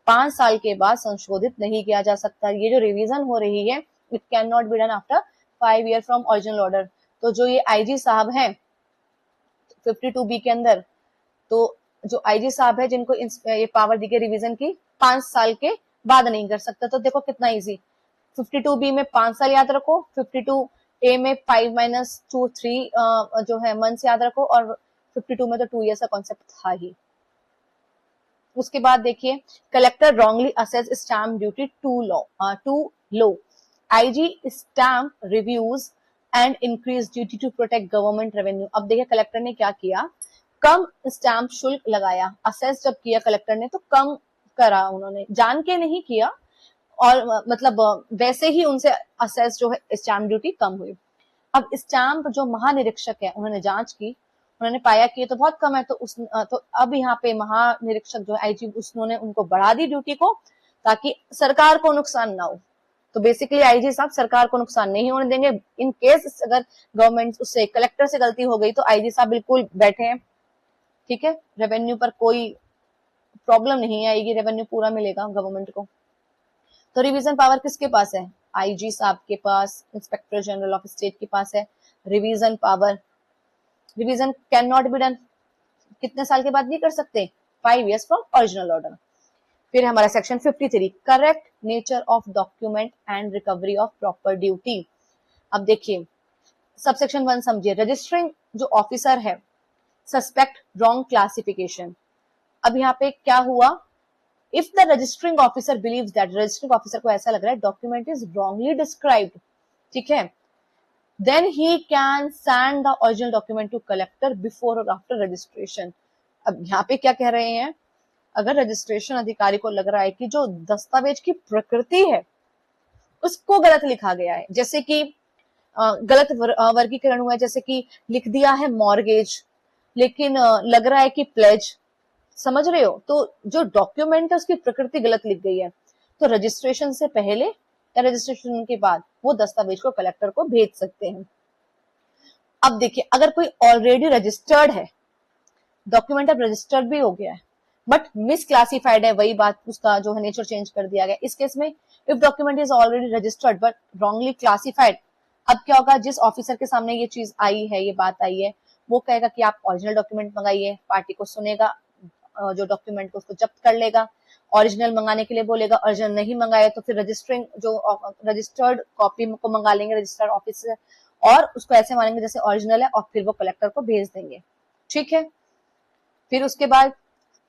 5 साल के बाद संशोधित नहीं किया जा सकता। ये जो रिवीजन हो रही है it can not be done after 5 year from original order. तो जो ये आईजी साहब हैं 52B के अंदर, तो जो आईजी साहब है जिनको ये पावर दी गई रिवीजन की, 5 साल के बाद नहीं कर सकता। तो देखो कितना इजी, 52B में 5 साल याद रखो, 52A में 5 - 2 3 जो है मंथ्स याद रखो, और 52 में तो 2 ईयर्स का कॉन्सेप्ट था ही। उसके बाद देखिए collector wrongly assess stamp duty to low, IG stamp reviews and increase duty to protect government revenue. अब देखिए कलेक्टर ने क्या किया, कम स्टैम्प शुल्क लगाया। असेस जब किया कलेक्टर ने तो कम करा, उन्होंने जान के नहीं किया, और मतलब वैसे ही उनसे असेस जो है स्टैम्प ड्यूटी कम हुई। अब स्टैम्प जो महानिरीक्षक है उन्होंने जांच की, उन्होंने पाया कि ये तो बहुत कम है, तो अब यहाँ पे महानिरीक्षक जो आईजी उन्होंने उनको बढ़ा दी ड्यूटी को, ताकि सरकार को नुकसान ना हो। तो बेसिकली आईजी साहब सरकार को नुकसान नहीं होने देंगे। इन केस अगर गवर्नमेंट उससे कलेक्टर से गलती हो गई तो आईजी साहब बिल्कुल बैठे हैं, ठीक है। रेवेन्यू पर कोई प्रॉब्लम नहीं आएगी, रेवेन्यू पूरा मिलेगा गवर्नमेंट को। तो रिवीजन पावर किसके पास है, आईजी साहब के पास, इंस्पेक्टर जनरल ऑफ स्टेट के पास है revision power. Revision can not be done, कितने साल के बाद नहीं कर सकते, 5 ईयर्स फ्रॉम ओरिजिनल ऑर्डर। फिर हमारा section 53, correct nature of document and recovery of proper duty. अब देखिए सबसेक्शन 1 समझिए, रजिस्टरिंग जो ऑफिसर है सस्पेक्ट रॉन्ग क्लासिफिकेशन। अब यहाँ पे क्या हुआ, if the registering officer believes that, registering officer को ऐसा लग रहा है डॉक्यूमेंट इज रॉन्गली डिस्क्राइब्ड, ठीक है, then he can send the original document to collector before or after registration। अब यहाँ पे क्या कह रहे हैं, अगर रजिस्ट्रेशन अधिकारी को लग रहा है कि जो दस्तावेज की प्रकृति है उसको गलत लिखा गया है, जैसे कि गलत वर्गीकरण हुआ है, जैसे कि लिख दिया है मॉर्गेज लेकिन लग रहा है कि प्लेज, समझ रहे हो, तो जो डॉक्यूमेंट है उसकी प्रकृति गलत लिख गई है, तो रजिस्ट्रेशन से पहले या रजिस्ट्रेशन के बाद वो दस्तावेज को कलेक्टर को भेज सकते हैं। अब देखिए अगर कोई ऑलरेडी रजिस्टर्ड है, डॉक्यूमेंट अब रजिस्टर्ड भी हो गया है बट मिसक्लासिफाइड है, वही बात, उसका जो है नेचर चेंज कर दिया गया, इस केस में if document is already registered but wrongly classified, अब क्या होगा, जिस ऑफिसर के सामने ये चीज आई है, ये बात आई है, वो कहेगा कि आप ओरिजिनल डॉक्यूमेंट मंगाइए, पार्टी को सुनेगा, जो डॉक्यूमेंट को उसको जब्त कर लेगा, ओरिजिनल मंगाने के लिए बोलेगा, ओरिजिनल नहीं मंगाए तो फिर रजिस्टरिंग जो रजिस्टर्ड कॉपी को मंगा लेंगे रजिस्टर्ड ऑफिस से, और उसको ऐसे मानेंगे जैसे ओरिजिनल है, और फिर वो कलेक्टर को भेज देंगे, ठीक है। फिर उसके बाद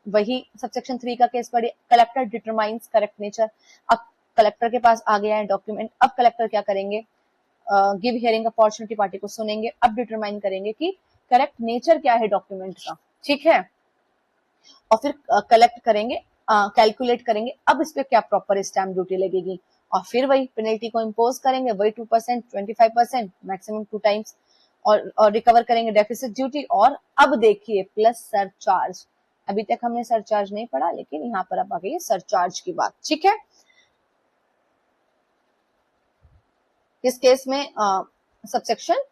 वही सबसेक्शन 3 का केस पढ़िए, कलेक्टर डिटरमाइंस करेक्ट नेचर। अब कलेक्टर के पास आ गया है डॉक्यूमेंट। अब कलेक्टर क्या करेंगे, गिव हियरिंग अपॉर्चुनिटी, पार्टी को सुनेंगे। अब डिटरमाइन करेंगे कि करेक्ट नेचर क्या है डॉक्यूमेंट का, ठीक है, और फिर कलेक्ट करेंगे, कैलकुलेट करेंगे अब इस पे क्या प्रॉपर स्टैम्प ड्यूटी लगेगी, और फिर वही पेनल्टी को इम्पोज करेंगे, वही 2%, 25%, मैक्सिमम 2 टाइम्स, और रिकवर करेंगे डेफिसिट ड्यूटी। और अब देखिए प्लस सरचार्ज, अभी तक हमने सरचार्ज नहीं पढ़ा, लेकिन यहाँ पर अब आ गई सरचार्ज की बात, ठीक है। इस केस में सबसेक्शन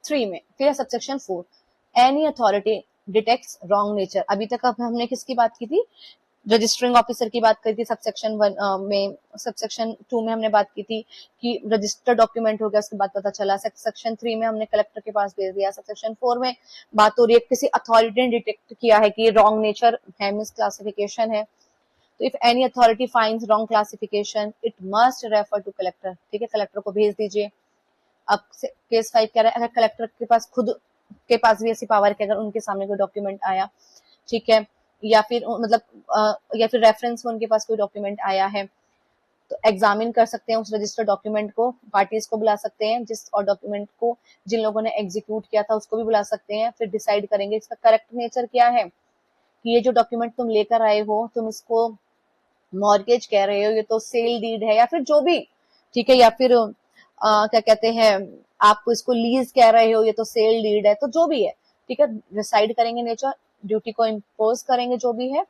3 में, फिर subsection 4, any authority detects wrong nature. अभी तक अब हमने किसकी बात की थी, रजिस्टरिंग ऑफिसर की बात करी थी सबसेक्शन 1 में। सबसेक्शन 2 में हमने बात की थी कि रजिस्टर्ड डॉक्यूमेंट हो गया, उसके बाद पता चला। सेक्शन 3 में हमने कलेक्टर के पास भेज दिया। सबसेक्शन 4 में बात हो रही है किसी अथॉरिटी ने डिटेक्ट किया है कि रॉन्ग नेचर है, मिस क्लासिफिकेशन है, तो if any authority finds wrong classification it must refer to collector, ठीक है, कलेक्टर को भेज दीजिए। अब केस 5 कह रहा है, अगर कलेक्टर के पास खुद के पास भी ऐसी पावर है कि अगर उनके सामने कोई डॉक्यूमेंट आया, ठीक है, या फिर मतलब या फिर रेफरेंस में उनके पास कोई डॉक्यूमेंट आया है, तो एग्जामिन कर सकते हैं उस रजिस्टर्ड डॉक्यूमेंट को, पार्टीज को बुला सकते हैं, जिस और डॉक्यूमेंट को जिन लोगों ने एग्जीक्यूट किया था उसको भी बुला सकते हैं। फिर डिसाइड करेंगे इसका करेक्ट नेचर क्या है, कि ये जो डॉक्यूमेंट तुम लेकर आए हो, तुम इसको मॉर्गेज कह रहे हो, ये तो सेल डीड है, या फिर जो भी, ठीक है, या फिर क्या कहते हैं, आप इसको लीज कह रहे हो, ये तो सेल डीड है, तो जो भी है, ठीक है, डिसाइड करेंगे नेचर, ड्यूटी को इम्पोज करेंगे जो भी है,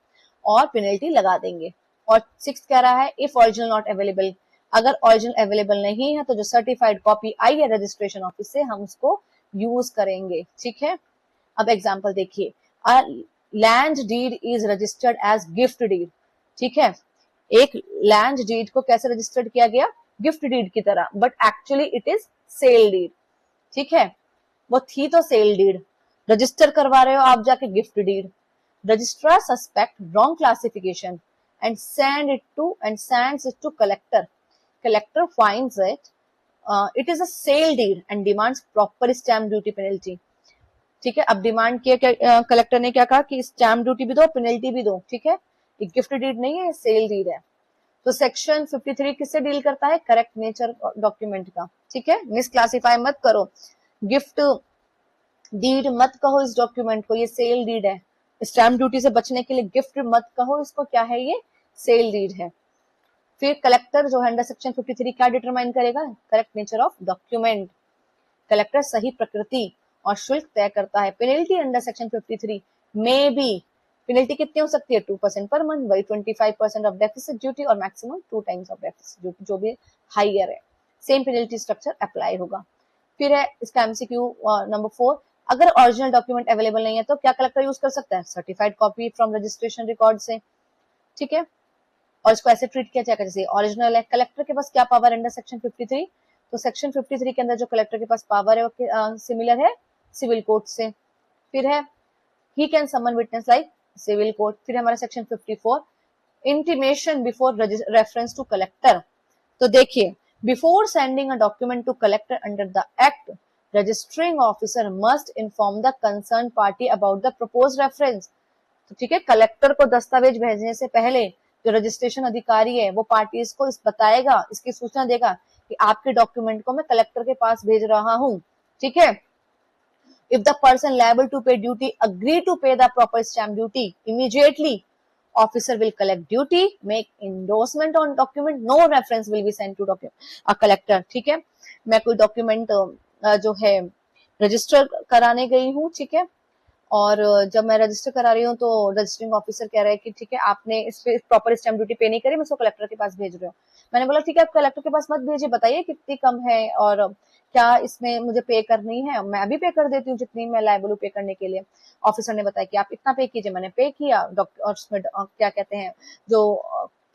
और पेनल्टी लगा देंगे। और 6 कह रहा है इफ ओरिजिनल नॉट अवेलेबल, अगर ओरिजिनल अवेलेबल नहीं है तो जो सर्टिफाइड कॉपी आई है रजिस्ट्रेशन ऑफिस से हम उसको यूज करेंगे, ठीक है। अब एग्जांपल देखिए, land deed is registered as gift deed, ठीक है, एक लैंड डीड को कैसे रजिस्टर्ड किया गया, गिफ्ट डीड की तरह, but actually it is sale deed, ठीक है, वो थी तो सेल डीड, रजिस्टर करवा रहे हो आप जाके gift deed. Registrar suspect wrong classification and sends it to collector. Collector finds it is a sale deed and demands proper stamp duty penalty, ठीक है। अब डिमांड किया, कलेक्टर ने क्या कहा कि स्टैम्प ड्यूटी भी दो, पेनल्टी भी दो, ठीक है, एक गिफ्ट डीड नहीं है, सेल डीड है। तो सेक्शन 53 किससे डील करता है, करेक्ट नेचर डॉक्यूमेंट का, ठीक है, मिस क्लासिफाई मत करो, गिफ्ट डीड मत कहो इस डॉक्यूमेंट को, ये सेल डीड है। स्टैम्प ड्यूटी से बचने के लिए गिफ्ट मत कहो इसको, क्या है ये, सेल डीड है। फिर कलेक्टर जो है अंडर सेक्शन 53 क्या डिटरमाइन करेगा, correct nature of document. Collector सही प्रकृति और शुल्क तय करता है। पेनल्टी अंडर सेक्शन 53 में भी, पेनल्टी कितनी हो सकती है, 2% पर मंथ, वही 25% ऑफ डेफिसिट ड्यूटी, और maximum 2 times of deficit duty, जो भी हाइयर है, सेम पेनल्टी स्ट्रक्चर अप्लाई होगा। फिर है इसका एमसीक्यू नंबर 4, अगर ओरिजिनल डॉक्यूमेंट अवेलेबल नहीं है तो क्या कलेक्टर यूज कर सकता है, certified copy from registration record से, ठीक है, और इसको ऐसे ट्रीट किया जाएगा जैसे ओरिजिनल है। कलेक्टर के पास क्या पावर अंडर सेक्शन 53, तो सेक्शन 53 के अंदर जो कलेक्टर के पास पावर है वो सिमिलर है सिविल कोर्ट से। फिर है he can summon witness like civil court. फिर हमारा section 54, intimation before reference to collector. तो देखिए, before sending a document to collector under the act, registering officer must inform the concern party about the propose reference. तो ठीक है, collector को दस्तावेज भेजने से पहले जो रजिस्ट्रेशन अधिकारी है वो पार्टीज को इस बताएगा, इसकी सूचना देगा कि आपके डॉक्यूमेंट को मैं कलेक्टर के पास भेज रहा हूं, ठीक है। If the person liable to pay duty agree to pay the proper stamp duty immediately, officer will collect duty, make endorsement on document, no reference will be sent to document collector, ठीक है। मैं कोई document जो है register कराने गई हूँ, ठीक है, और जब मैं रजिस्टर करा रही हूँ तो रजिस्टरिंग ऑफिसर कह रहा है कि ठीक है आपने इस पे प्रॉपर स्टैम्प ड्यूटी पे नहीं करी, मैं इसको कलेक्टर के पास भेज रही हूँ। मैंने बोला ठीक है आप कलेक्टर के पास मत भेजिए, बताइए कितनी कम है और क्या इसमें मुझे पे करनी है, मैं अभी पे कर देती हूँ जितनी मैं लायबल हूँ पे करने के लिए। ऑफिसर ने बताया कि आप इतना पे कीजिए, मैंने पे किया, और उसमें क्या कहते हैं जो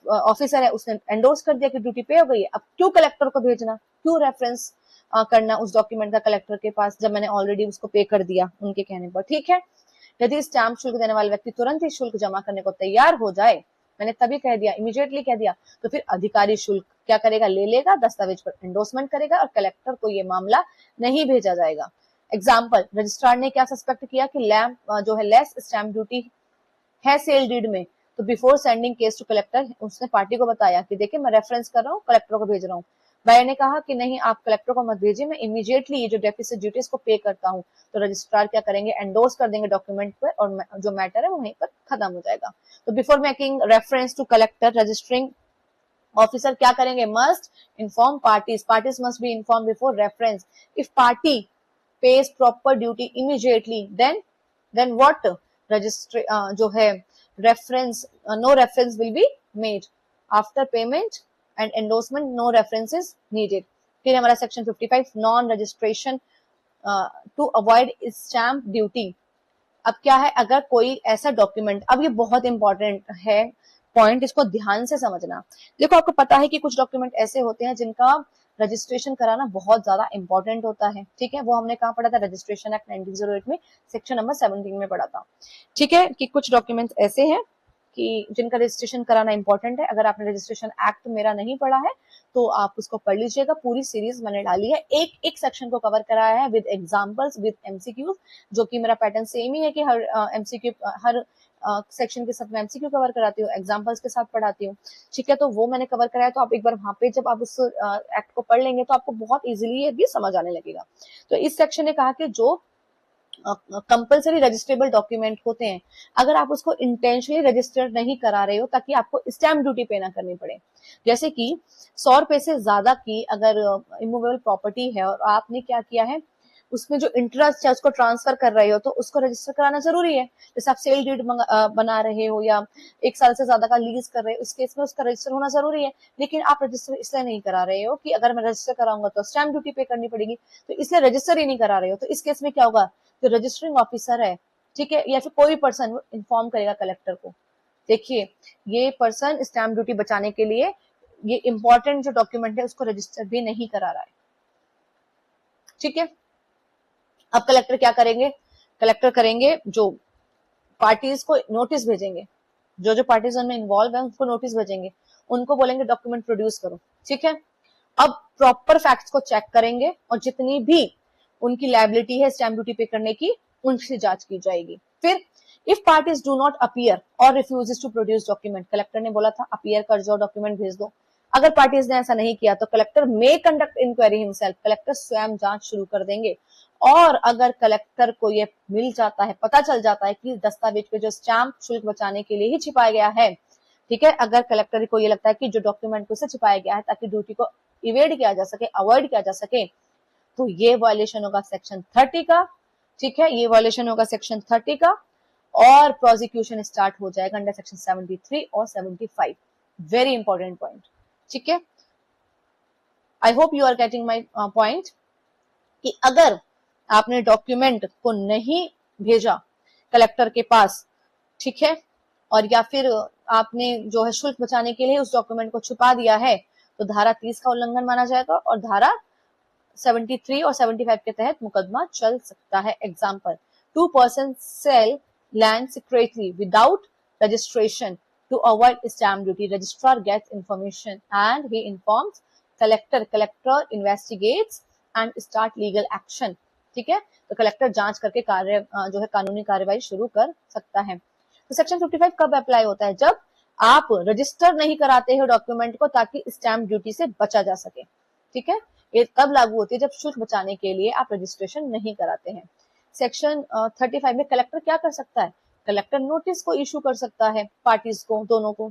ऑफिसर है उसने एंडोर्स कर दिया कि ड्यूटी पे हो गई है। अब क्यों कलेक्टर को भेजना, क्यों रेफरेंस करना उस डॉक्यूमेंट का कलेक्टर के पास, जब मैंने ऑलरेडी उसको पे कर दिया उनके कहने पर, ठीक है। यदि स्टैम्प शुल्क देने वाले व्यक्ति तुरंत ही शुल्क जमा करने को तैयार हो जाए, मैंने तभी कह दिया, इमीडिएटली कह दिया, तो फिर अधिकारी शुल्क क्या करेगा, ले लेगा, दस्तावेज पर एंडोर्समेंट करेगा और कलेक्टर को ये मामला नहीं भेजा जाएगा। एग्जाम्पल, रजिस्ट्रार ने क्या सस्पेक्ट किया कि लैम्प जो है लेस स्टैम्प ड्यूटी है सेल डीड में, तो before sending case to collector उसने पार्टी को बताया कि देखिए मैं रेफरेंस कर रहा हूँ, कलेक्टर को भेज रहा हूँ। बायर ने कहा कि नहीं आप कलेक्टर को मत भेजिए, मैं इमीडिएटली ये जो डेफिसिट ड्यूटी इसको पे करता हूँ। तो रजिस्ट्रार क्या करेंगे, एंडोर्स कर देंगे डॉक्यूमेंट पर और जो मैटर है वो वहीं पर खत्म हो जाएगा। तो before making reference to collector, registering officer क्या करेंगे, must inform parties, parties must be inform before reference. If party pays proper duty immediately, then what, registry जो है reference, no reference will be made after payment and endorsement, no reference is needed। फिर हमारा section 55 non registration to avoid stamp duty. अब क्या है, अगर कोई ऐसा डॉक्यूमेंट, अब ये बहुत इंपॉर्टेंट है पॉइंट, इसको ध्यान से समझना। देखो आपको पता है कि कुछ डॉक्यूमेंट ऐसे होते हैं जिनका रजिस्ट्रेशन कराना बहुत ज्यादा इंपॉर्टेंट होता है, ठीक है। वो हमने कहाँ पढ़ा था, रजिस्ट्रेशन एक्ट 1908 में सेक्शन नंबर 17 में पढ़ा था, ठीक है, कि कुछ डॉक्यूमेंट्स ऐसे हैं कि जिनका रजिस्ट्रेशन कराना इंपॉर्टेंट है। अगर आपने रजिस्ट्रेशन एक्ट मेरा नहीं पढ़ा है तो आप उसको पढ़ लीजिएगा, पूरी सीरीज मैंने डाली है, एक एक सेक्शन को कवर कराया है विद एग्जांपल्स, विद एमसीक्यूज, जो कि मेरा पैटर्न सेम ही है कि हर एमसीक्यू हर सेक्शन के साथ मैं एमसीक्यू कवर कराती हूँ, एग्जांपल्स के साथ पढ़ाती हूँ, ठीक है। तो वो मैंने कवर कराया, तो आप एक बार वहां पे जब आप उस एक्ट को पढ़ लेंगे तो आपको बहुत इजीली ये भी समझ आने लगेगा। तो इस सेक्शन ने कहा कि जो कंपलसरी रजिस्ट्रेबल डॉक्यूमेंट होते हैं, अगर आप उसको इंटेंशनली रजिस्टर्ड नहीं करा रहे हो ताकि आपको स्टैम्प ड्यूटी पे ना करनी पड़े, जैसे कि 100 रुपए से ज्यादा की अगर इमूवेबल प्रॉपर्टी है और आपने क्या किया है, उसमें जो इंटरेस्ट है उसको ट्रांसफर कर रहे हो तो उसको रजिस्टर कराना जरूरी है। जैसे आप सेल डीड बना रहे हो या 1 साल से ज्यादा का लीज कर रहे हो, उस केस में उसका रजिस्टर होना जरूरी है। लेकिन आप रजिस्टर इसलिए नहीं करा रहे हो कि अगर मैं रजिस्टर कराऊंगा तो स्टैम्प ड्यूटी पे करनी पड़ेगी, तो इसलिए रजिस्टर ही नहीं करा रहे हो। तो इस केस में क्या होगा, जो रजिस्टरिंग ऑफिसर है, ठीक है, या फिर कोई भी पर्सन इन्फॉर्म करेगा कलेक्टर को, देखिए ये पर्सन स्टैम्प ड्यूटी बचाने के लिए ये इंपॉर्टेंट जो डॉक्यूमेंट है उसको रजिस्टर भी नहीं करा रहा है, ठीक है। अब कलेक्टर क्या करेंगे, कलेक्टर करेंगे जो पार्टीज को नोटिस भेजेंगे, जो जो पार्टीज उनमें इन्वॉल्व है उनको नोटिस भेजेंगे, उनको बोलेंगे डॉक्यूमेंट प्रोड्यूस करो, ठीक है। अब प्रॉपर फैक्ट्स को चेक करेंगे और जितनी भी उनकी लायबिलिटी है स्टैम्प ड्यूटी पे करने की, उनसे जांच की जाएगी। फिर if parties do not appear और refuses to produce document, collector ने बोला था अपीयर कर जाओ, डॉक्यूमेंट भेज दो। अगर पार्टीज ने ऐसा नहीं किया तो कलेक्टर मे कंडक्ट इंक्वायरी हिमसेल्फ, कलेक्टर स्वयं जांच शुरू कर देंगे। और अगर कलेक्टर को ये मिल जाता है, पता चल जाता है कि दस्तावेज पे जो स्टैम्प शुल्क बचाने के लिए ही छिपाया गया है, ठीक है, अगर कलेक्टर को ये लगता है कि जो डॉक्यूमेंट को से छिपाया गया है ताकि ड्यूटी को इवेड किया जा सके, अवॉइड किया जा सके, तो ये वायलेशन होगा सेक्शन 30 का, ठीक है, ये वायलेशन होगा सेक्शन 30 का और प्रोसिक्यूशन स्टार्ट हो जाएगा अंडर सेक्शन 73 और 75। वेरी इंपॉर्टेंट पॉइंट, ठीक है। I hope you are getting my point कि अगर आपने डॉक्यूमेंट को नहीं भेजा कलेक्टर के पास, ठीक है, और या फिर आपने जो है शुल्क बचाने के लिए उस डॉक्यूमेंट को छुपा दिया है, तो धारा 30 का उल्लंघन माना जाएगा और धारा 73 और 75 के तहत मुकदमा चल सकता है। Example, 2 person sell land secretly without registration to avoid stamp duty, registrar gets information and he informs collector, collector investigates and start legal action, ठीक है। तो कलेक्टर जांच करके कार्य जो है कानूनी कार्यवाही शुरू कर सकता है। तो सेक्शन 55 कब अप्लाई होता है, जब आप रजिस्टर नहीं कराते हो डॉक्यूमेंट को ताकि स्टैम्प ड्यूटी से बचा जा सके, ठीक है। ये तब लागू होती है जब शुल्क बचाने के लिए आप रजिस्ट्रेशन नहीं कराते हैं। सेक्शन 35 में कलेक्टर क्या कर सकता है, कलेक्टर नोटिस को इशू कर सकता है पार्टीज को, दोनों को,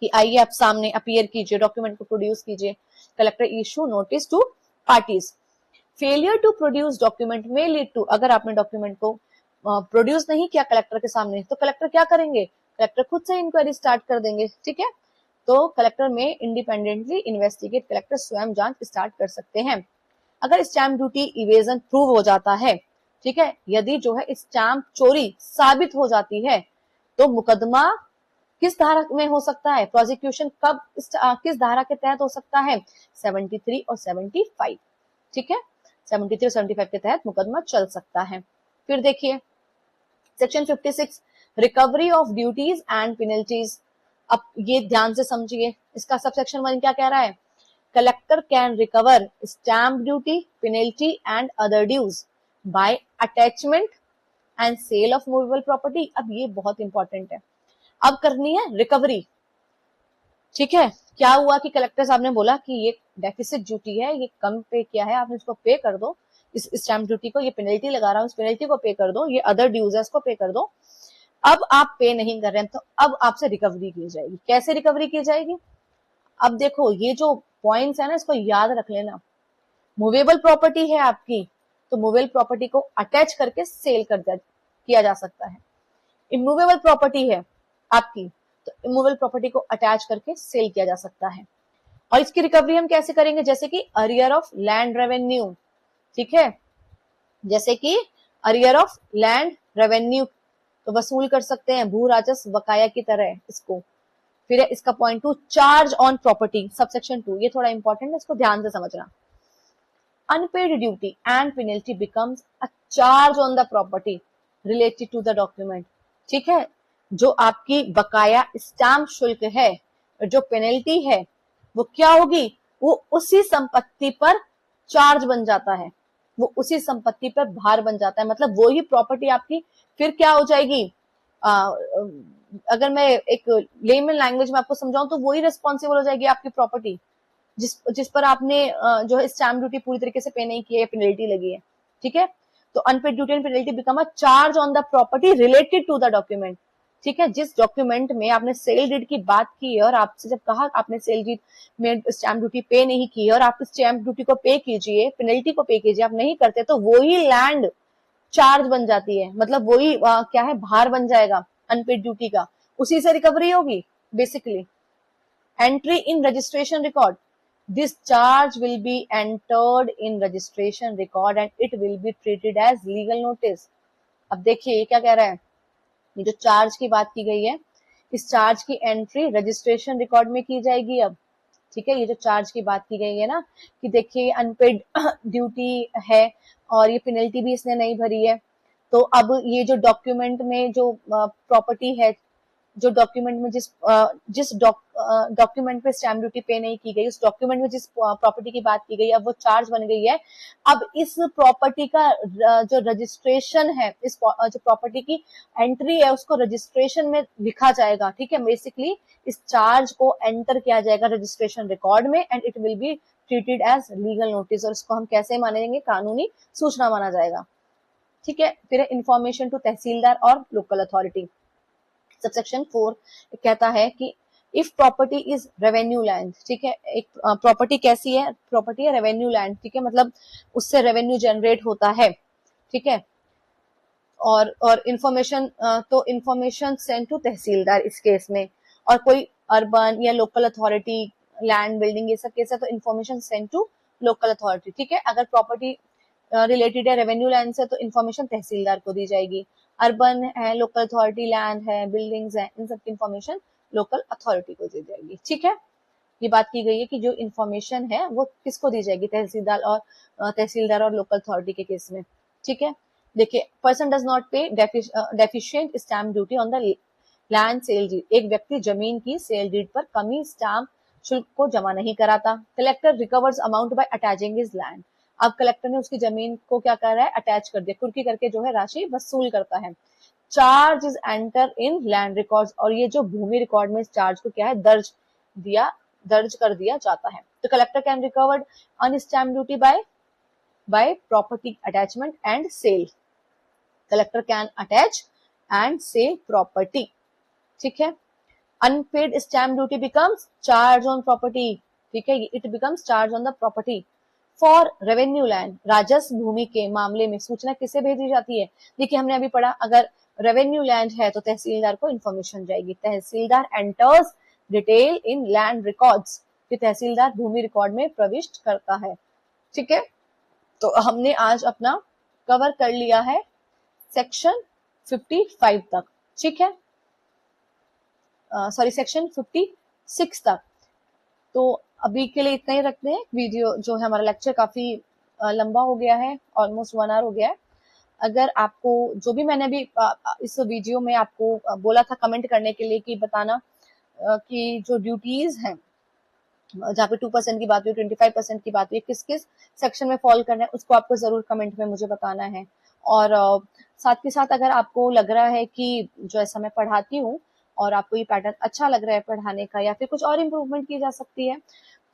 कि आइए आप सामने अपीयर कीजिए, डॉक्यूमेंट को प्रोड्यूस कीजिए। Collector issue notice to parties. Failure to produce document में लीड टू, अगर आपने डॉक्यूमेंट को प्रोड्यूस नहीं किया कलेक्टर के सामने तो कलेक्टर क्या करेंगे, कलेक्टर खुद से इंक्वायरी स्टार्ट कर देंगे, ठीक है। तो कलेक्टर में इंडिपेंडेंटली इन्वेस्टिगेट, कलेक्टर स्वयं जांच स्टार्ट कर सकते हैं। अगर स्टैम्प ड्यूटी इवेजन प्रूव हो जाता है, ठीक है, यदि जो है स्टैम्प चोरी साबित हो जाती है तो मुकदमा किस धारा में हो सकता है, प्रोसिक्यूशन कब किस धारा के तहत हो सकता है, 73 और 75, ठीक है, 73 और 75 के तहत मुकदमा चल सकता है। फिर देखिए section 56 recovery of duties and penalties. अब ये ध्यान से समझिए, इसका सब सेक्शन 1 क्या कह रहा है, collector can recover stamp duty, penalty and other dues by attachment and sale of movable property. अब ये बहुत इंपॉर्टेंट है, अब करनी है रिकवरी। ठीक है, क्या हुआ कि कलेक्टर साहब ने बोला कि ये डेफिसिट ड्यूटी है, ये कम पे किया है, आपने इसको पे कर दो, इस स्टैम्प ड्यूटी को, ये पेनल्टी लगा रहा हूँ, इस पेनल्टी को पे कर दो, ये अदर ड्यूज है इसको पे कर दो। अब आप पे नहीं कर रहे हैं तो अब आपसे रिकवरी की जाएगी। कैसे रिकवरी की जाएगी? अब देखो ये जो पॉइंट्स है ना, इसको याद रख लेना। मूवेबल प्रॉपर्टी है आपकी, तो मूवेबल प्रॉपर्टी को अटैच करके सेल किया जा सकता है। इमूवेबल प्रॉपर्टी है आपकी, तो इमूवेबल प्रॉपर्टी को अटैच करके सेल किया जा सकता है। और इसकी रिकवरी हम कैसे करेंगे? जैसे कि अरियर ऑफ लैंड रेवेन्यू। ठीक है, जैसे कि अरियर ऑफ लैंड रेवेन्यू तो वसूल कर सकते हैं भू राजस्व बकाया की तरह इसको। फिर है इसका point 2, charge on property, subsection 2, ये थोड़ा इंपॉर्टेंट है, इसको ध्यान से समझना। Unpaid duty and penalty becomes a charge on the property related to the document. ठीक है, जो आपकी बकाया स्टैम्प शुल्क है और जो पेनल्टी है वो क्या होगी? वो उसी संपत्ति पर चार्ज बन जाता है, वो उसी संपत्ति पर भार बन जाता है। मतलब वही प्रॉपर्टी आपकी फिर क्या हो जाएगी? अगर मैं एक लेमन लैंग्वेज में आपको समझाऊं तो वही रिस्पॉन्सिबल हो जाएगी आपकी प्रॉपर्टी जिस पर आपने जो है स्टैम्प ड्यूटी पूरी तरीके से पे नहीं की है, पेनल्टी लगी है। ठीक है, तो unpaid duty and penalty become a charge on the property related to the document. ठीक है, जिस डॉक्यूमेंट में आपने सेल डीड की बात की है और आपसे जब कहा आपने सेल डीड में स्टैम्प ड्यूटी पे नहीं की है और आप स्टैम्प ड्यूटी को पे कीजिए, पेनल्टी को पे कीजिए, आप नहीं करते तो वही लैंड चार्ज बन जाती है। मतलब वही क्या है, भार बन जाएगा अनपेड ड्यूटी का, उसी से रिकवरी होगी basically. Entry in registration record, this charge will be entered in registration record and it will be treated as legal notice। अब देखिए ये क्या कह रहा है, ये जो चार्ज की बात की गई है, इस चार्ज की एंट्री रजिस्ट्रेशन रिकॉर्ड में की जाएगी अब। ठीक है, ये जो चार्ज की बात की गई है ना कि देखिए अनपेड ड्यूटी है और ये पेनल्टी भी इसने नहीं भरी है, तो अब ये जो डॉक्यूमेंट में जो प्रॉपर्टी है, जो डॉक्यूमेंट में जिस डॉक्यूमेंट पे स्टैम्प ड्यूटी पे नहीं की गई, उस डॉक्यूमेंट में जिस प्रॉपर्टी की बात की गई, अब वो चार्ज बन गई है। अब इस प्रॉपर्टी का जो रजिस्ट्रेशन है, इस जो प्रॉपर्टी की एंट्री है उसको रजिस्ट्रेशन में लिखा जाएगा। ठीक है, बेसिकली इस चार्ज को एंटर किया जाएगा रजिस्ट्रेशन रिकॉर्ड में and it will be treated as legal notice, और इसको हम कैसे मानेंगे? कानूनी सूचना माना जाएगा। ठीक है, फिर इंफॉर्मेशन टू तहसीलदार और लोकल अथॉरिटी। सबसेक्शन 4 कहता है कि if property is revenue land. ठीक है, एक प्रॉपर्टी कैसी है? प्रॉपर्टी है रेवेन्यू लैंड। ठीक है, मतलब उससे रेवेन्यू जनरेट होता है। ठीक है, और इंफॉर्मेशन तो इंफॉर्मेशन सेंड टू तहसीलदार इस केस में, और कोई अर्बन या लोकल अथॉरिटी, लैंड बिल्डिंग ये सब केस है तो information send to local authority. ठीक है, अगर प्रॉपर्टी रिलेटेड है रेवेन्यू लैंड से तो इन्फॉर्मेशन तहसीलदार को दी जाएगी। अर्बन है, लोकल अथॉरिटी, लैंड है, बिल्डिंग्स है, इन सब की इन्फॉर्मेशन लोकल अथॉरिटी को दी जाएगी। ठीक है, ये बात की गई है कि जो इन्फॉर्मेशन है वो किसको दी जाएगी? तहसीलदार और लोकल अथॉरिटी के केस में। ठीक है, देखिए person does not pay deficient stamp duty on the land sale deed. एक व्यक्ति जमीन की सेल डीड पर कमी स्टैम्प शुल्क को जमा नहीं कराता। Collector recovers amount by attaching his land. अब कलेक्टर ने उसकी जमीन को क्या कर रहा है? अटैच कर दिया, कुर्की करके जो है राशि वसूल करता है। Charge is enter in land records, और ये जो भूमि रिकॉर्ड में इस चार्ज को क्या है? दर्ज कर दिया जाता है। तो collector can recover on stamp duty by property attachment and sale. Collector can attach and sale property. ठीक है, unpaid stamp duty becomes charge on property. ठीक है, it becomes charge on the property. For revenue land, राजस्व भूमि के मामले में सूचना किसे भेजी जाती है? देखिए हमने अभी पढ़ा, अगर रेवेन्यू लैंड है तो तहसीलदार को इन्फॉर्मेशन जाएगी। Tehsildar enters detail in land records, फिर तहसीलदार भूमि रिकॉर्ड में प्रविष्ट करता है। ठीक है, तो हमने आज अपना कवर कर लिया है सेक्शन 55 तक। ठीक है, सॉरी सेक्शन 56 तक। तो अभी के लिए इतना ही रखते हैं। वीडियो जो है हमारा लेक्चर काफी लंबा हो गया है, ऑलमोस्ट 1 आवर हो गया है। अगर आपको जो भी मैंने अभी इस वीडियो में आपको बोला था कमेंट करने के लिए कि बताना कि जो ड्यूटीज हैं जहाँ पे 2% की बात हुई, 25% की बात हुई, किस किस सेक्शन में फॉल करना है उसको आपको जरूर कमेंट में मुझे बताना है। और साथ के साथ अगर आपको लग रहा है कि जो ऐसा मैं पढ़ाती हूँ और आपको ये पैटर्न अच्छा लग रहा है पढ़ाने का, या फिर कुछ और इम्प्रूवमेंट की जा सकती है,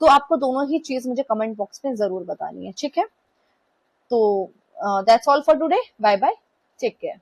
तो आपको दोनों ही चीज मुझे कमेंट बॉक्स में जरूर बतानी है, ठीक है। तो that's all for today, bye bye, take care.